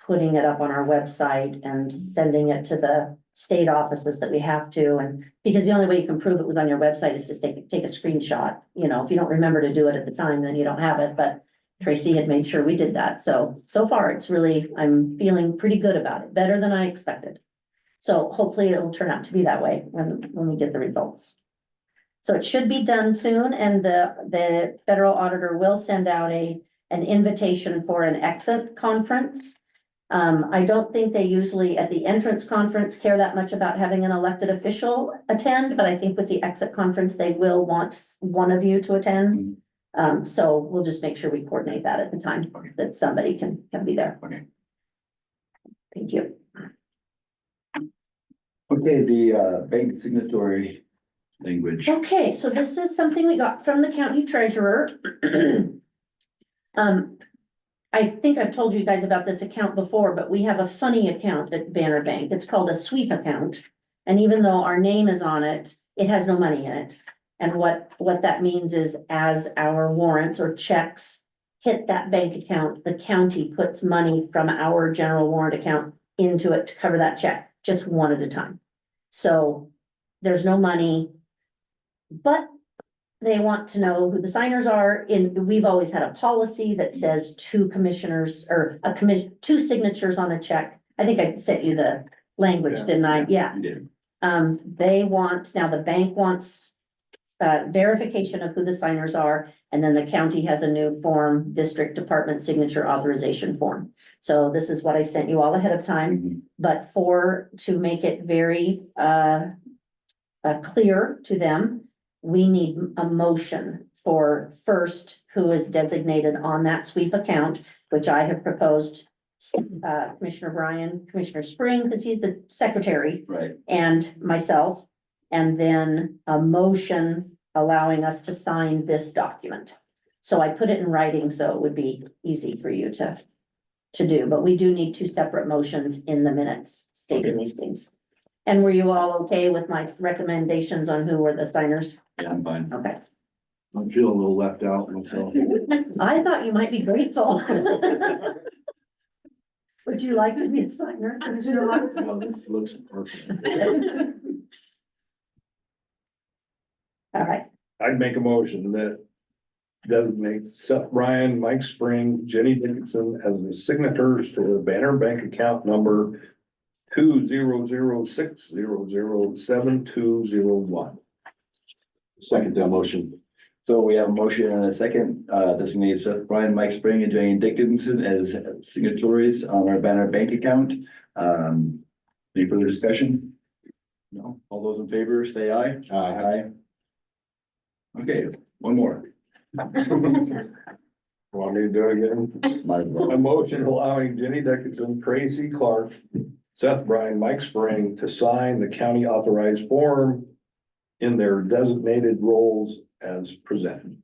putting it up on our website and sending it to the state offices that we have to. And because the only way you can prove it was on your website is to take a screenshot. You know, if you don't remember to do it at the time, then you don't have it. But Tracy had made sure we did that. So far it's really, I'm feeling pretty good about it, better than I expected. So hopefully it will turn out to be that way when we get the results. So it should be done soon, and the federal auditor will send out an invitation for an exit conference. I don't think they usually at the entrance conference care that much about having an elected official attend, but I think with the exit conference, they will want one of you to attend. So we'll just make sure we coordinate that at the time, Okay. that somebody can be there. Okay. Thank you. Okay, the bank signatory language. Okay, so this is something we got from the county treasurer. I think I've told you guys about this account before, but we have a funny account at Banner Bank. It's called a sweep account. And even though our name is on it, it has no money in it. And what that means is as our warrants or checks hit that bank account, the county puts money from our general warrant account into it to cover that check, just one at a time. So there's no money, but they want to know who the signers are. We've always had a policy that says two commissioners or two signatures on a check. I think I sent you the language, didn't I? Yeah. You did. They want, now the bank wants verification of who the signers are, and then the county has a new form, district department signature authorization form. So this is what I sent you all ahead of time, but to make it very clear to them, we need a motion for first who is designated on that sweep account, which I have proposed Commissioner Bryan, Commissioner Spring, because he's the secretary, Right. and myself, and then a motion allowing us to sign this document. So I put it in writing, so it would be easy for you to do, but we do need two separate motions in the minutes stating these things. And were you all okay with my recommendations on who were the signers? Yeah, I'm fine. Okay, I'm feeling a little left out myself. I thought you might be grateful. Would you like to be a signer? No, this looks perfect. All right, I'd make a motion that designates Seth Ryan, Mike Spring, Jenny Dickinson as the signators to the Banner Bank account number 20060072001. Second that motion. So we have a motion and a second, designate Seth Bryan, Mike Spring, and Jane Dickinson as signatories on our Banner Bank account. Any further discussion? No, all those in favor, say aye. Aye. Okay, one more. Want me to do it again? Might as well. A motion allowing Jenny Dickinson, Tracy Clark, Seth Bryan, Mike Spring to sign the county authorized form in their designated roles as presented.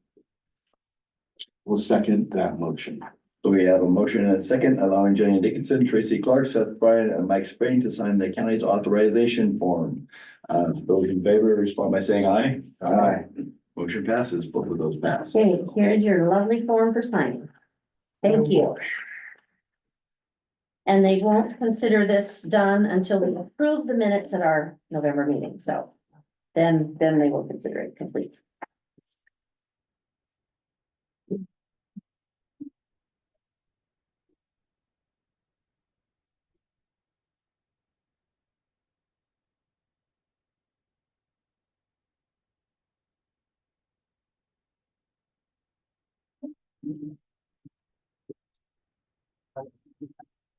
We'll second that motion. So we have a motion and a second allowing Jenny Dickinson, Tracy Clark, Seth Bryan, and Mike Spring to sign the county's authorization form. Those in favor respond by saying aye. Aye. Motion passes, both of those pass. okay, here's your lovely form for signing. Thank you. And they won't consider this done until we approve the minutes at our November meeting, so then they will consider it complete.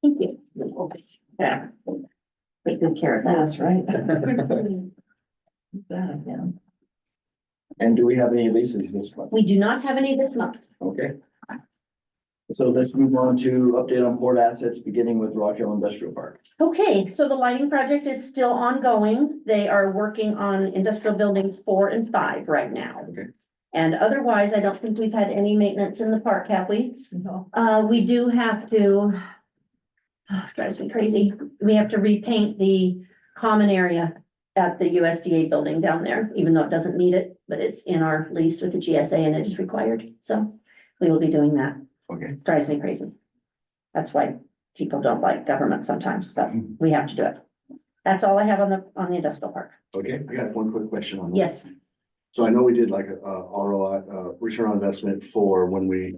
Thank you. Yeah. Take good care of that. That's right. And do we have any leases this month? We do not have any this month. Okay. So let's move on to update on port assets, beginning with Rock Hill Industrial Park. Okay, so the lighting project is still ongoing. They are working on industrial buildings 4 and 5 right now. Okay. And otherwise, I don't think we've had any maintenance in the park, have we? No. We do have to, drives me crazy. We have to repaint the common area at the USDA building down there, even though it doesn't need it, but it's in our lease with the GSA and it is required. So we will be doing that. Okay. Drives me crazy. That's why people don't like government sometimes, but we have to do it. That's all I have on the industrial park. Okay, I got one quick question on that. Yes, So I know we did like a ROI, return on investment for when we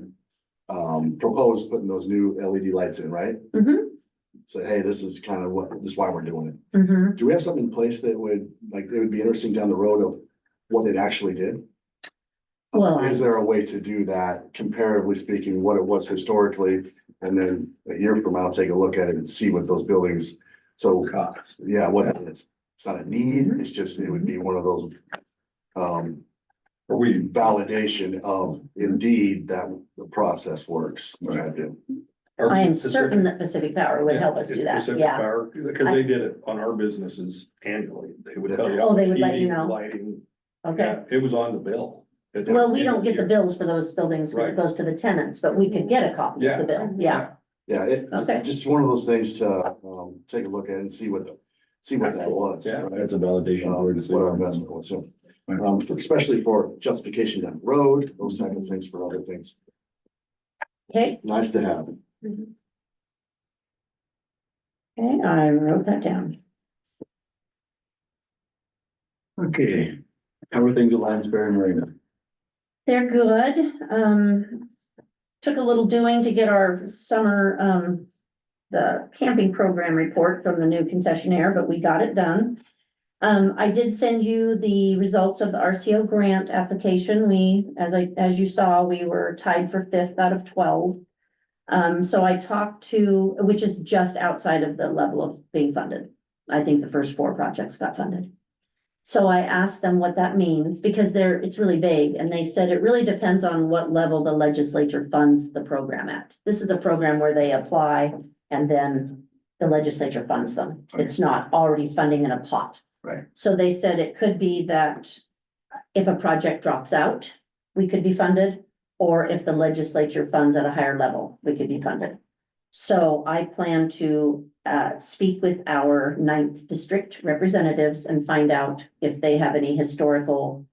proposed putting those new LED lights in, right? Say, hey, this is kind of this is why we're doing it. Do we have something in place that would, like, it would be interesting down the road of what it actually did? Well, Is there a way to do that, comparatively speaking, what it was historically, and then a year from now, take a look at it and see what those buildings, so, Cost. yeah, what it is. It's not a need, it's just, it would be one of those Are we, validation of indeed that the process works. What I do. are I am Pacific- certain that Pacific Power would help us do that, Pacific yeah. Power, because they did it on our businesses annually. They would tell you. Oh, they would let you heating, know. Lighting, Okay, yeah, it was on the bill. well, we don't get the bills for those buildings when it Right. goes to the tenants, but we could get a copy of the bill, yeah. Yeah, Okay. just one of those things to, take a look at and see what that was. Yeah. right? That's a validation. What our investment was, so. Especially for justification down the road, those type of things for other things. Okay, Nice to have. okay, I wrote that down. Okay, how are things at Lansbury Marina? They're good. Took a little doing to get our summer, the camping program report from the new concessionaire, but we got it done. I did send you the results of the RCO grant application. As you saw, we were tied for 5th out of 12. So I talked to, which is just outside of the level of being funded. I think the first 4 projects got funded. So I asked them what that means, because it's really vague, and they said it really depends on what level the legislature funds the program at. This is a program where they apply and then the legislature funds them. It's not already funding in a pot. Right. So they said it could be that if a project drops out, we could be funded, or if the legislature funds at a higher level, we could be funded. So I plan to speak with our 9th district representatives and find out if they have any historical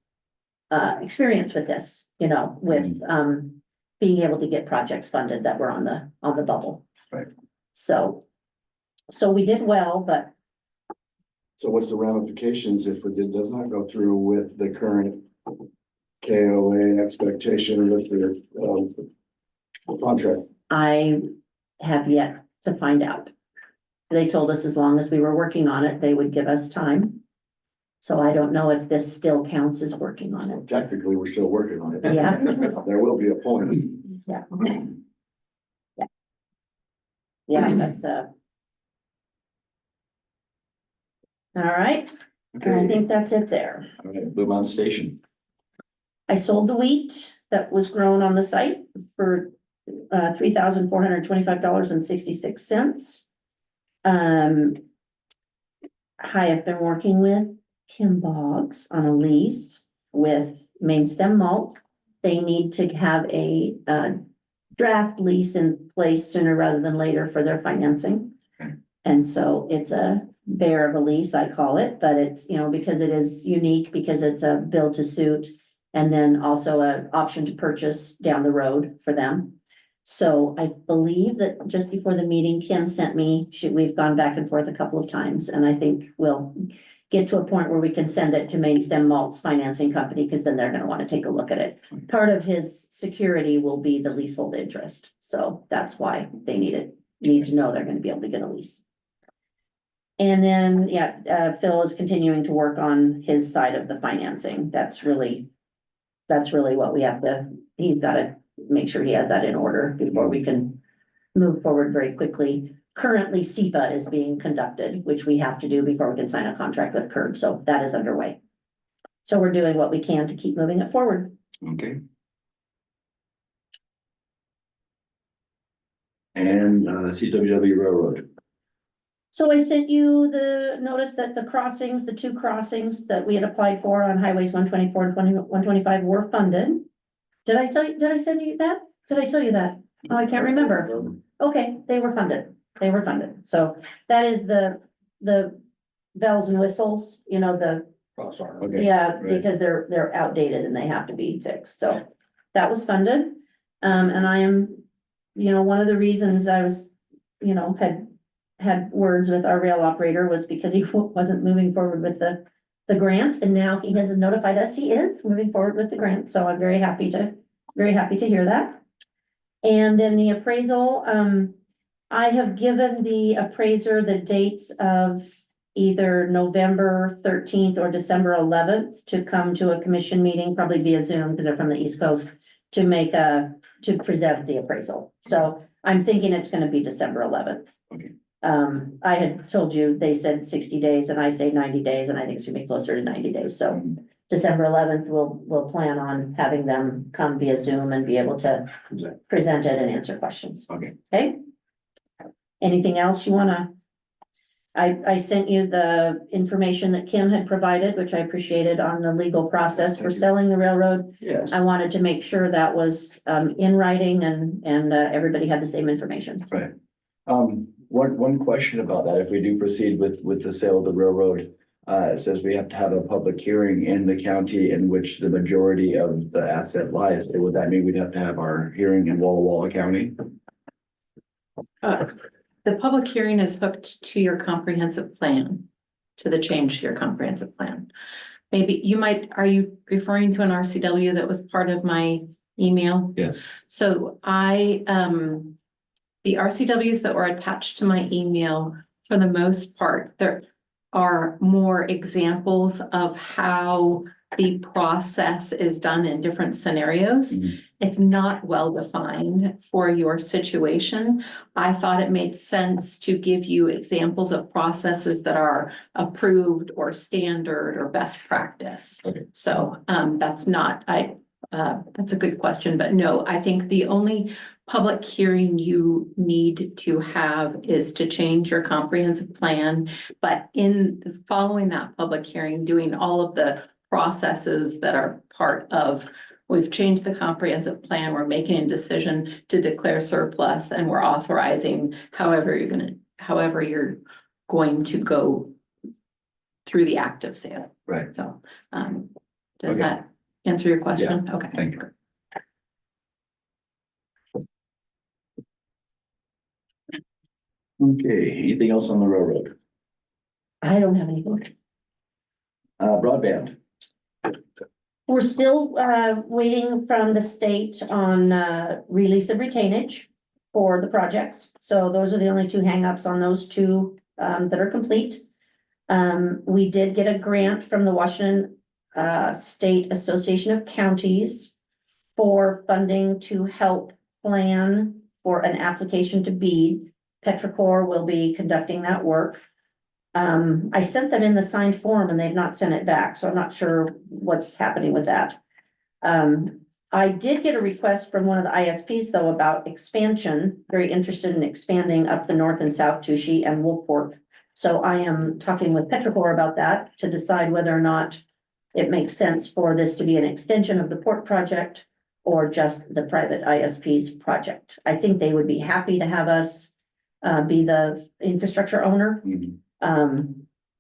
experience with this, with being able to get projects funded that were on the bubble. Right. So we did well, but So what's the ramifications if it does not go through with the current KOA expectation with the contract? I have yet to find out. They told us as long as we were working on it, they would give us time. So I don't know if this still counts as working on it. Technically, we're still working on it. Yeah. There will be a point. Yeah. Yeah, that's all right, and I Okay, think that's it there. all right, Blue Mountain Station. I sold the wheat that was grown on the site for $3,425.66. I have been working with Kim Boggs on a lease with Main Stem Malt. They need to have a draft lease in place sooner rather than later for their financing. Okay. And so it's a bear of a lease, I call it, but it's, because it is unique, because it's a build to suit. And then also an option to purchase down the road for them. So I believe that just before the meeting, Kim sent me, we've gone back and forth a couple of times, and I think we'll get to a point where we can send it to Main Stem Malt's financing company, because then they're gonna want to take a look at it. Part of his security will be the leasehold interest, so that's why they need to know they're gonna be able to get a lease. And then, Phil is continuing to work on his side of the financing. That's really what we have to, he's gotta make sure he has that in order before we can move forward very quickly. Currently, SEPA is being conducted, which we have to do before we can sign a contract with Curb, so that is underway. So we're doing what we can to keep moving it forward. Okay. And CWW Railroad. So I sent you the notice that the crossings, the two crossings that we had applied for on highways 124 and 125 were funded. Did I send you that? Did I tell you that? Oh, I can't remember. Okay, they were funded. They were funded. So that is the bells and whistles, you know, the, Cross arm. Okay. yeah, right. because they're outdated and they have to be fixed. So that was funded. And I am, you know, one of the reasons I was, you know, had words with our rail operator was because he wasn't moving forward with the grant, and now he has notified us he is moving forward with the grant, so I'm very happy to hear that. And then the appraisal, I have given the appraiser the dates of either November 13th or December 11th to come to a commission meeting, probably via Zoom, because they're from the East Coast, to present the appraisal. So I'm thinking it's gonna be December 11th. Okay. I had told you, they said 60 days and I say 90 days, and I think it's gonna be closer to 90 days. So December 11th, we'll plan on having them come via Zoom and be able to present it and answer questions. Okay. Okay? Anything else you wanna? I sent you the information that Kim had provided, which I appreciated, on the legal process for selling the railroad. Yes. I wanted to make sure that was in writing and everybody had the same information. Right. One question about that, if we do proceed with the sale of the railroad, it says we have to have a public hearing in the county in which the majority of the asset lies. Would that mean we'd have to have our hearing in Walla Walla County? The public hearing is hooked to your comprehensive plan, to the change to your comprehensive plan. Maybe are you referring to an RCW that was part of my email? Yes. So the RCWs that were attached to my email, for the most part, there are more examples of how the process is done in different scenarios. Mhm. It's not well defined for your situation. I thought it made sense to give you examples of processes that are approved or standard or best practice. Okay. So that's a good question, but no, I think the only public hearing you need to have is to change your comprehensive plan. But in following that public hearing, doing all of the processes that are part of, we've changed the comprehensive plan, we're making a decision to declare surplus, and we're authorizing however you're going to go through the active sale. Right. So, does Okay. that answer your question? Okay. Thank you. Okay, anything else on the railroad? I don't have anything. Broadband. We're still waiting from the state on release of retainage for the projects. So those are the only two hangups on those two that are complete. We did get a grant from the Washington State Association of Counties for funding to help plan for an application to BEAD. Petrocor will be conducting that work. I sent them in the signed form and they've not sent it back, so I'm not sure what's happening with that. I did get a request from one of the ISPs though about expansion, very interested in expanding up the North and South Touchy and Wolf Fork. So I am talking with Petrocor about that to decide whether or not it makes sense for this to be an extension of the port project or just the private ISP's project. I think they would be happy to have us be the infrastructure owner.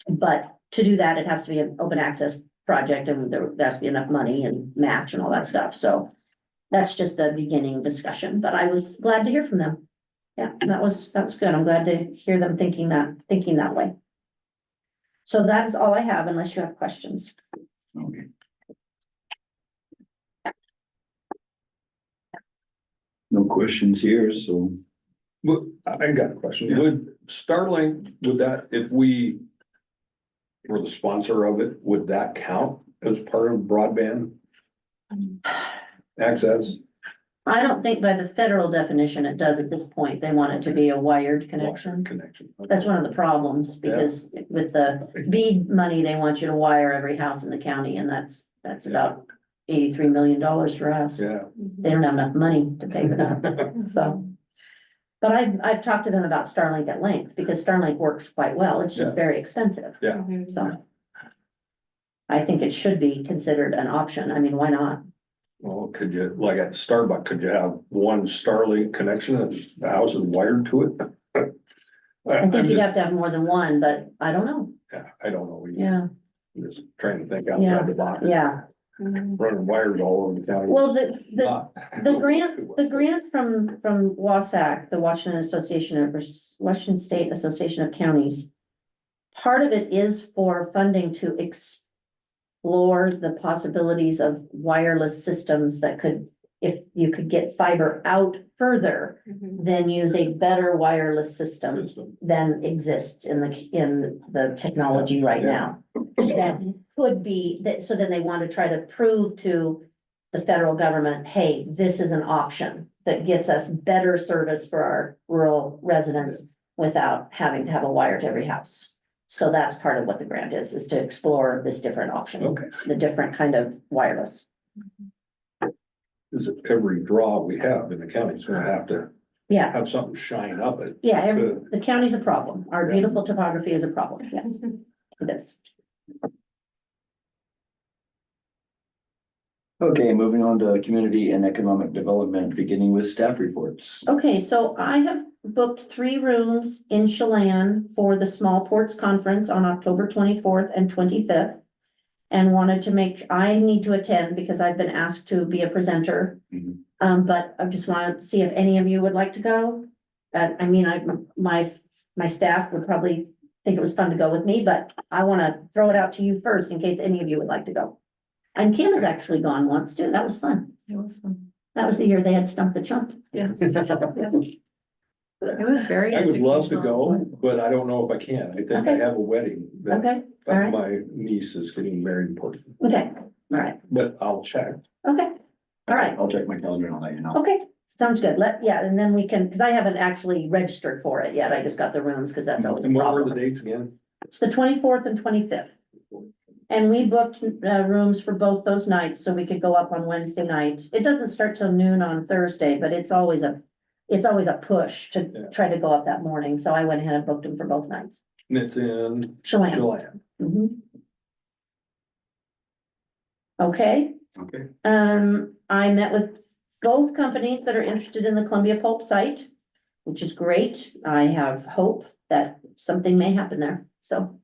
But to do that, it has to be an open access project and there has to be enough money and match and all that stuff. So that's just a beginning discussion, but I was glad to hear from them. Yeah, that was good. I'm glad to hear them thinking that way. So that's all I have unless you have questions. Okay. No questions here, so. Well, I got a question. Yeah. Would Starlink, if we were the sponsor of it, would that count as part of broadband access? I don't think by the federal definition it does at this point. They want it to be a wired connection. Connection. That's one of the problems because with the BEAD money, they want you to wire every house in the county and that's about $83 million for us. Yeah. They don't have enough money to pay for that, so. But I've talked to them about Starlink at length, because Starlink works quite well, it's just Yeah. very expensive, Yeah, so. I think it should be considered an option, I mean, why not? well, could you, like at Starbucks, could you have one Starlink connection and the house is wired to it? I think I'm you'd just- have to have more than one, but I don't know, Yeah, I don't know. yeah, I'm just trying to think Yeah. outside the box. yeah. Running wires all over the county. Well, the Not- The grant from WASAC, the Washington Washington State Association of Counties. Part of it is for funding to explore the possibilities of wireless systems that could, if you could get fiber out further, then use a better wireless system than exists in the technology right now. That could be, that, so then they want to try to prove to the federal government, hey, this is an option that gets us better service for our rural residents without having to have a wire to every house. So that's part of what the grant is to explore this different option, Okay, the different kind of wireless. is it every draw we have in the county's gonna have to Yeah, have something shine up it? yeah, Good. the county's a problem. Our Yeah. beautiful topography is a problem, yes, it is. Okay, moving on to community and economic development, beginning with staff reports. Okay, so I have booked 3 rooms in Chelan for the Small Ports Conference on October 24th and 25th. And wanted to I need to attend because I've been asked to be a presenter. Mhm. But I just want to see if any of you would like to go. I mean, my staff would probably think it was fun to go with me, but I want to throw it out to you first in case any of you would like to go. And Kim has actually gone once too. That was fun. It was fun. That was the year they had Stump the Chump. Yes, yes. It was very. I would love to go, educational. but I don't know if I can. I think I Okay. have a wedding that Okay, all right, my niece is getting married in Portland, okay, all right, but I'll check. okay, all right. I'll check my calendar and I'll let you know. Okay, sounds good. And then we can, because I haven't actually registered for it yet. I just got the rooms because that's always a And what were the problem. dates again? It's the 24th and 25th. And we booked rooms for both those nights so we could go up on Wednesday night. It doesn't start till noon on Thursday, but it's always a push Yeah. to try to go up that morning. So I went ahead and booked them for both nights. And it's in Chelan. Chelan. Mhm. Okay. Okay. I met with both companies that are interested in the Columbia Pulp site, which is great. I have hope that something may happen there. So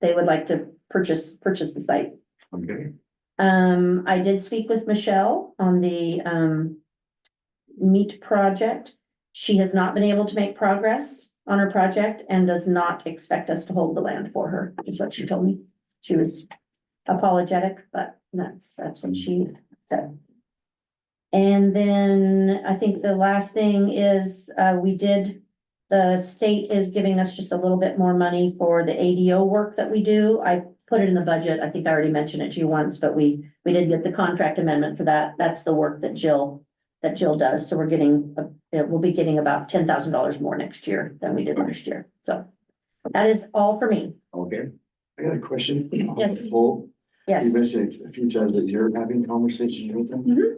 they would like to purchase the site. Okay. I did speak with Michelle on the, meat project. She has not been able to make progress on her project and does not expect us to hold the land for her, is what she told me. She was apologetic, but that's what she said. And then I think the last thing is, the state is giving us just a little bit more money for the ADO work that we do. I put it in the budget. I think I already mentioned it to you once, but we did get the contract amendment for that. That's the work that Jill does. So we'll be getting about $10,000 more next year than we did last year. So that is all for me. Okay. I got a question. Yes. Well, Yes. you mentioned a few times that you're having conversations with them. Mhm.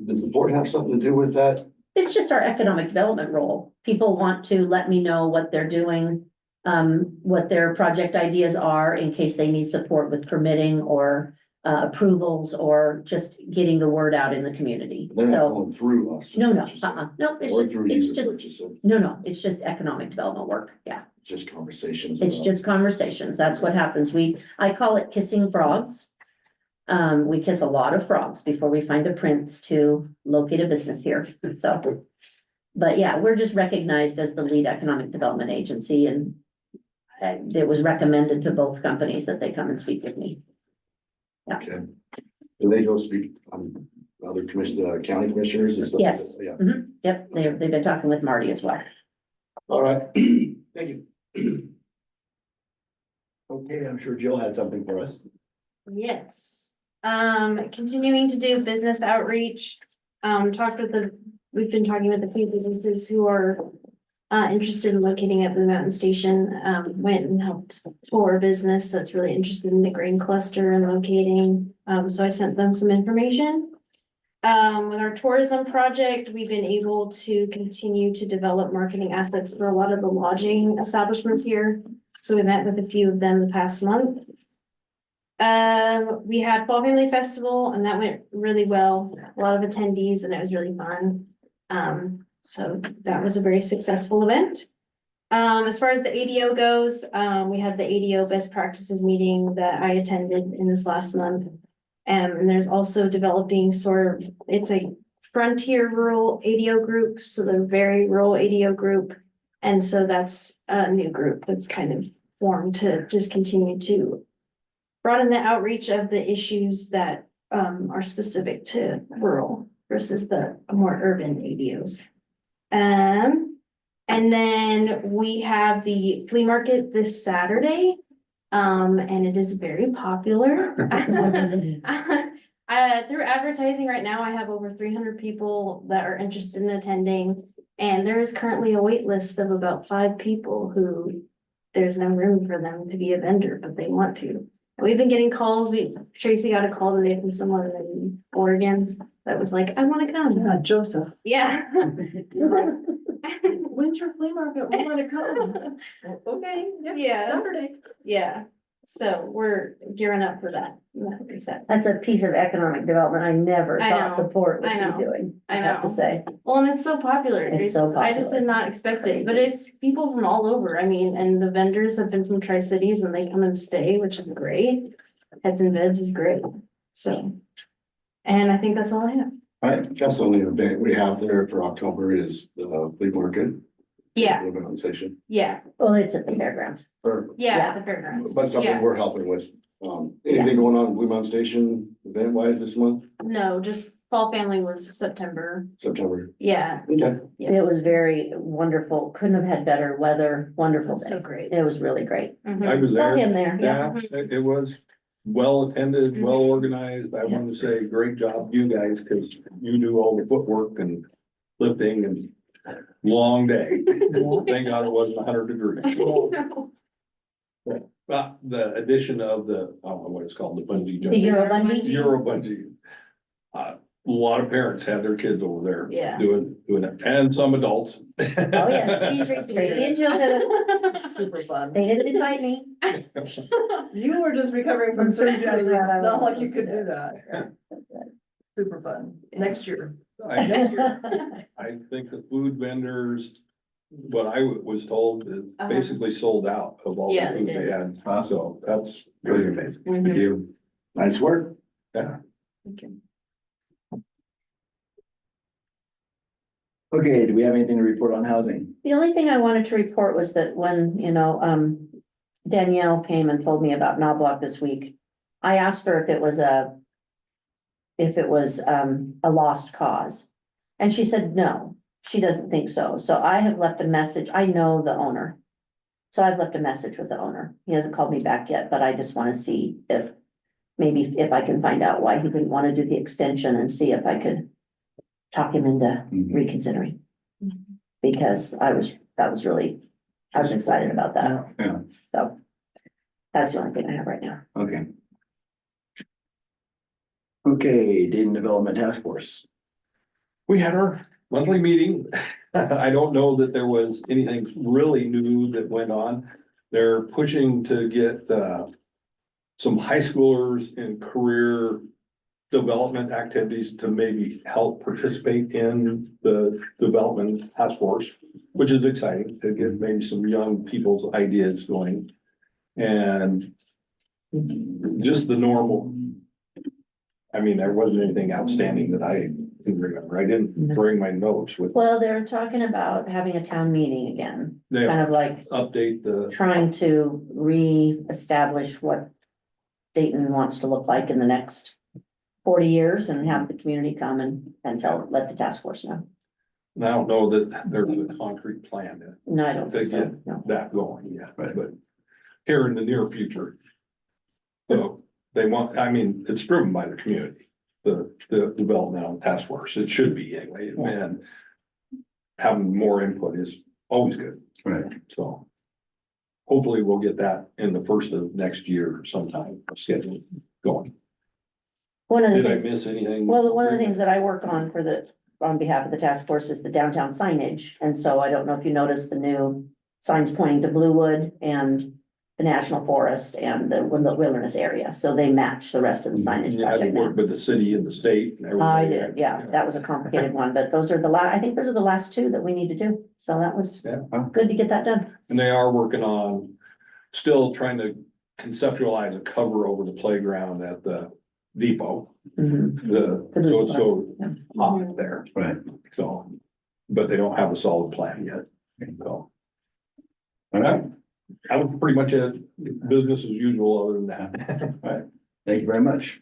Does the board have something to do with that? It's just our economic development role. People want to let me know what they're doing, what their project ideas are in case they need support with permitting or approvals or just getting the word out in the community. They're not So, going through us. no, what you said. no, it's Or just, through it's you, is just, what you said, no, it's just economic development work. Yeah, just conversations. it's about- just conversations. That's what happens. I call it kissing frogs. We kiss a lot of frogs before we find a prince to locate a business here, so. But yeah, we're just recognized as the lead economic development agency and it was recommended to both companies that they come and speak with me. Okay. Do they go speak on other county commissioners and stuff? like Yes. that? Yeah, Mhm. Yep, they've been talking with Marty as well. all right, thank you. Okay, I'm sure Jill had something for us. Yes, continuing to do business outreach, we've been talking with a few businesses who are interested in locating at Blue Mountain Station, went and helped tour a business that's really interested in the grain cluster and locating. So I sent them some information. With our tourism project, we've been able to continue to develop marketing assets for a lot of the lodging establishments here. So we met with a few of them the past month. We had Fall Family Festival and that went really well. A lot of attendees and it was really fun. So that was a very successful event. As far as the ADO goes, we had the ADO best practices meeting that I attended in this last month. And there's also developing sort of, it's a frontier rural ADO group, so they're very rural ADO group. And so that's a new group that's kind of formed to just continue to broaden the outreach of the issues that are specific to rural versus the more urban ADOs. And then we have the flea market this Saturday. And it is very popular. Through advertising right now, I have over 300 people that are interested in attending. And there is currently a wait list of about 5 people who there's no room for them to be a vendor, but they want to. We've been getting calls. Tracy got a call today from someone in Oregon that was like, I want to come. Yeah, Joseph. Yeah. When's your flea market? We wanna come. Okay, Yeah. Saturday. Yeah. So we're gearing up for that. Like I said. That's a piece of economic development I never I thought the know, port would I know, be doing, I I have to know. say. Well, and it's so popular. It's so I just popular. did not expect it, but it's people from all over. I mean, and the vendors have been from Tri-Cities and they come and stay, which is great. Heads and Beds is great. So, and I think that's all I have. I guess the only event we have there for October is the flea market. Yeah, On station, yeah, Well, it's at the fairgrounds. or, yeah, the fairgrounds. but something Yeah. we're helping with. Anything going on in Blue Mountain Station event wise this month, No, just Fall Family was September. September? Yeah, Okay. Yeah. It was very wonderful, couldn't have had better weather, wonderful so day. great. It was really great. Mhm. I was Saw there. him there, yeah. Yeah, it was well attended, well organized. I want to say great job you guys, because you do all the footwork and lifting and long day. Thank God it wasn't 100 degrees. The addition of the, I don't know what it's called, the bungee The jump. Euro bungee. Euro bungee. A lot of parents had their kids over there. Yeah. Doing it, and some adults. Oh, yes. See you, Tracy. Tracy and Jill did it. Super fun. They didn't invite me. You were just recovering from From surgery, surgery. It's yeah, I not was like you supposed could to do that. Super fun. Next year. I think the food vendors, what I was told, is basically sold out of all the Yeah, they food did. they had, so that's really amazing. Mhm. Thank you. Nice work. Yeah. Okay, do we have anything to report on housing? The only thing I wanted to report was that when, Danielle came and told me about Knobloch this week, I asked her if it was a lost cause. And she said, no, she doesn't think so. So I have left a message. I know the owner. So I've left a message with the owner. He hasn't called me back yet, but I just want to see if I can find out why he didn't want to do the extension and see if I could talk him into reconsidering. Because I was excited about that. Yeah. So that's the only thing I have right now. Okay. Okay, Dayton Development Task Force. We had our monthly meeting. I don't know that there was anything really new that went on. They're pushing to get some high schoolers in career development activities to maybe help participate in the development task force, which is exciting to get maybe some young people's ideas going. And just the normal. I mean, there wasn't anything outstanding that I can remember. I didn't bring my notes with. Well, they're talking about having a town meeting again, They kind of like update the, trying to re-establish what Dayton wants to look like in the next 40 years and have the community come and let the task force know. and I don't know that there's a concrete plan No, I don't think so, to no. that going yet, but here in the near future. So they want, I mean, it's driven by the community, the developmental task force. It should be anyway, and having more input is always good. Right. So hopefully we'll get that in the first of next year sometime, scheduled going. One of the Did I things, miss anything? well, one of the things that I work on on behalf of the task force is the downtown signage. And so I don't know if you noticed the new signs pointing to Bluewood and the National Forest and the wilderness area. So they match the rest of the signage Yeah, I project did now. work with the city and the state and everything. I did, yeah, that was a complicated one, but those are I think those are the last two that we need to do. So that was Yeah. good to get that done. And they are working on, still trying to conceptualize a cover over the playground at the depot. So it's so Yeah. hot there, Right. so, but they don't have a solid plan yet, so. All right, that was pretty much it, business as usual other than that. Right, thank you very much.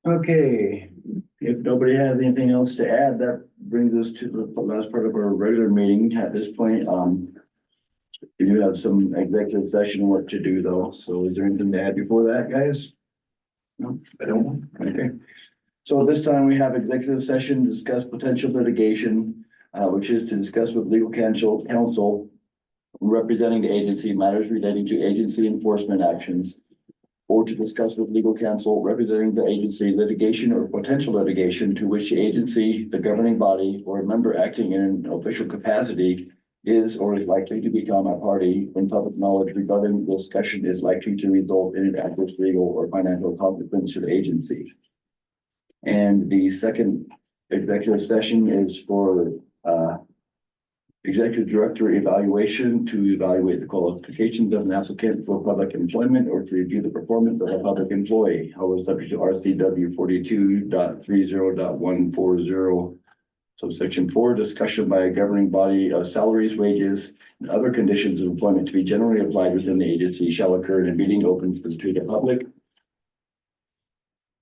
Okay, if nobody has anything else to add, that brings us to the last part of our regular meeting at this point. We do have some executive session work to do though, so is there anything to add before that, guys? No, I don't, okay. So at this time, we have executive session to discuss potential litigation, which is to discuss with legal counsel representing the agency matters relating to agency enforcement actions, or to discuss with legal counsel representing the agency litigation or potential litigation to which the agency, the governing body, or a member acting in an official capacity is or is likely to become a party when public knowledge regarding the discussion is likely to result in an adverse legal or financial consequence to the agency. And the second executive session is for executive director evaluation to evaluate the qualifications of an applicant for public employment or to review the performance of a public employee. However, subject to RCW 42.30.140. Subsection 4, discussion by a governing body of salaries, wages, and other conditions of employment to be generally applied within the agency shall occur in a meeting open to the public.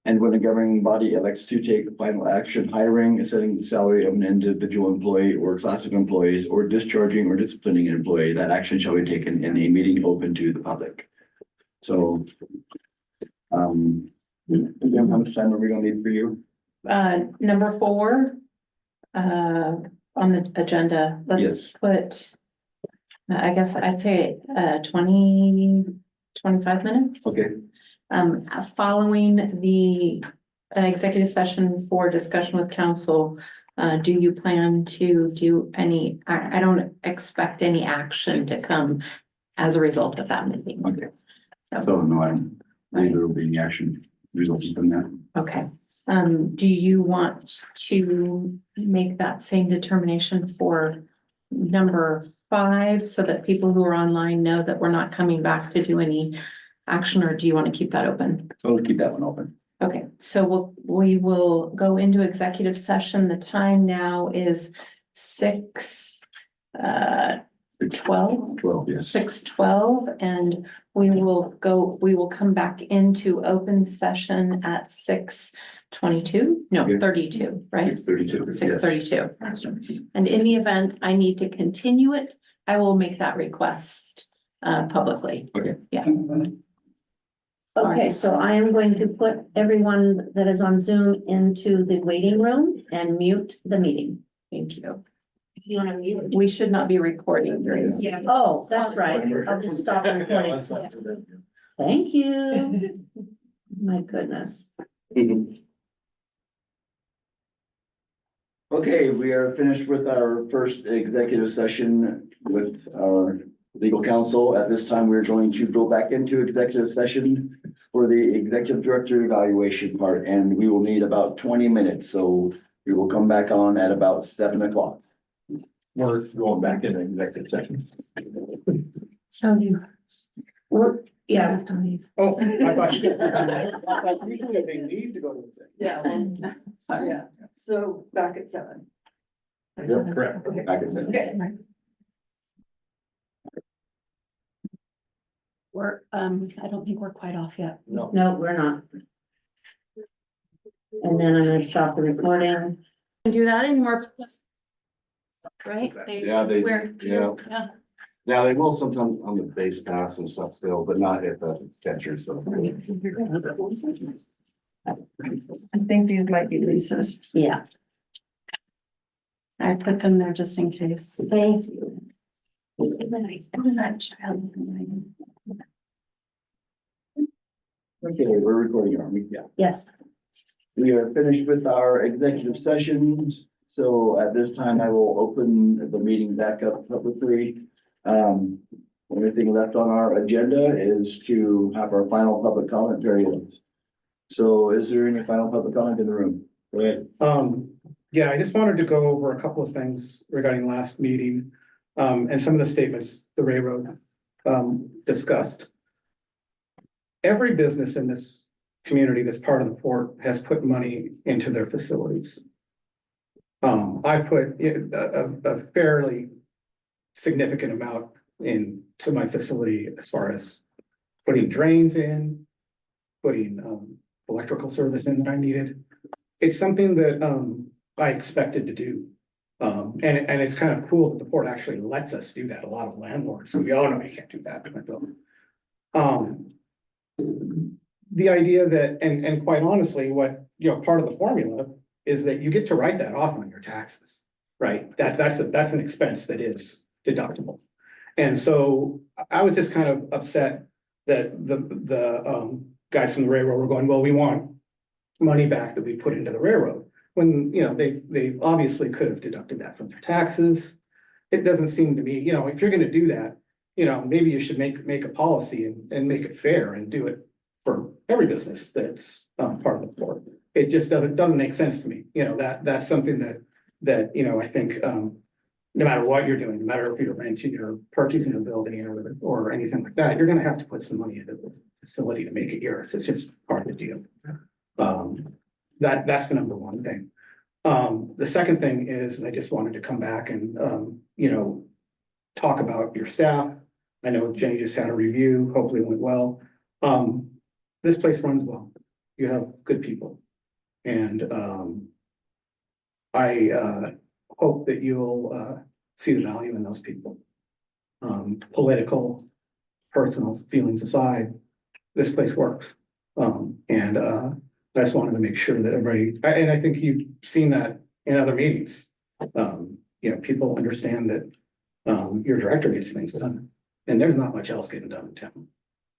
And when the governing body elects to take final action, hiring and setting the salary of an individual employee or class of employees, or discharging or disciplining an employee, that action shall be taken in a meeting open to the public. So, Jim, how much time are we gonna need for you? Number 4, on the agenda, let's Yes. put, I guess I'd say, 25 minutes. Okay, Following the executive session for discussion with council, do you plan to do any, I don't expect any action to come as a result of that meeting. okay. So no, I'm, there will be any action resulting from that. Okay, do you want to make that same determination for number 5 so that people who are online know that we're not coming back to do any action, or do you want to keep that open? So we'll keep that one open. Okay, so we will go into executive session. The time now is 6:12. 12, yes. 6:12, and we will come back into open session at 6:22, no, Okay. 32, right? 6:32. 6:32. And in the event I need to continue it, I will make that request publicly. Okay. Yeah. Okay, so I am going to put everyone that is on Zoom into the waiting room and mute the meeting. Thank you. You wanna mute? We should not be recording during this. Yeah. Oh, that's right. I'll just stop the recording. Thank you. My goodness. Okay, we are finished with our first executive session with our legal counsel. At this time, we're going to go back into executive session for the executive director evaluation part, and we will need about 20 minutes. So we will come back on at about 7 o'clock. We're going back into executive session. So you. Yeah. Oh, I thought usually they leave to go to the. Yeah. Yeah, so back at 7. Correct. Back at 7. I don't think we're quite off yet. No. No, we're not. And then I'm gonna stop the recording. Do that anymore. Right? Yeah, Where- yeah. Yeah. Yeah, they will sometimes on the base paths and stuff still, but not at the catchers though. I think these might be Lisa's. Yeah. I put them there just in case. Thank you. That child. Okay, we're recording, aren't we? Yeah. Yes. We are finished with our executive sessions, so at this time I will open the meeting back up publicly. Only thing left on our agenda is to have our final public comment period. So is there any final public comment in the room? Go ahead. Yeah, I just wanted to go over a couple of things regarding last meeting, and some of the statements the railroad, discussed. Every business in this community that's part of the port has put money into their facilities. I put a fairly significant amount into my facility as far as putting drains in, putting, electrical service in that I needed. It's something that, I expected to do. And it's kind of cool that the port actually lets us do that. A lot of landlords, we all know you can't do that. The idea that, and quite honestly, what, part of the formula is that you get to write that off on your taxes, right? That's an expense that is deductible. And so I was just kind of upset that the guys from the railroad were going, well, we want money back that we put into the railroad. When, they obviously could have deducted that from their taxes. It doesn't seem to me, if you're gonna do that, maybe you should make a policy and make it fair and do it for every business that's part of the port. It just doesn't make sense to me, that's something that, I think, no matter what you're doing, no matter if you're renting or purchasing a building or anything like that, you're gonna have to put some money into the facility to make it yours. It's just part of the deal. That's the number one thing. The second thing is I just wanted to come back and, talk about your staff. I know Jenny just had a review, hopefully it went well. This place runs well. You have good people. And, I hope that you'll, see the value in those people. Political, personal feelings aside, this place works. I just wanted to make sure that everybody, and I think you've seen that in other meetings. People understand that, your director gets things done, and there's not much else getting done in town.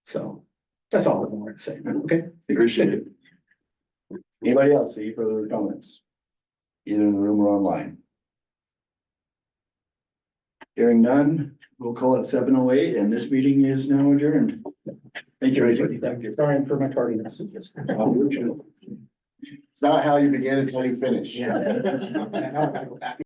So that's all I wanted to say, okay? Appreciate it. Anybody else, any further comments? Either in the room or online? Hearing none, we'll call it 7:08 and this meeting is now adjourned. Thank you, Rachel. Thank you. Sorry for my tardiness. It's not how you begin, it's how you finish. Yeah. Now I gotta go back.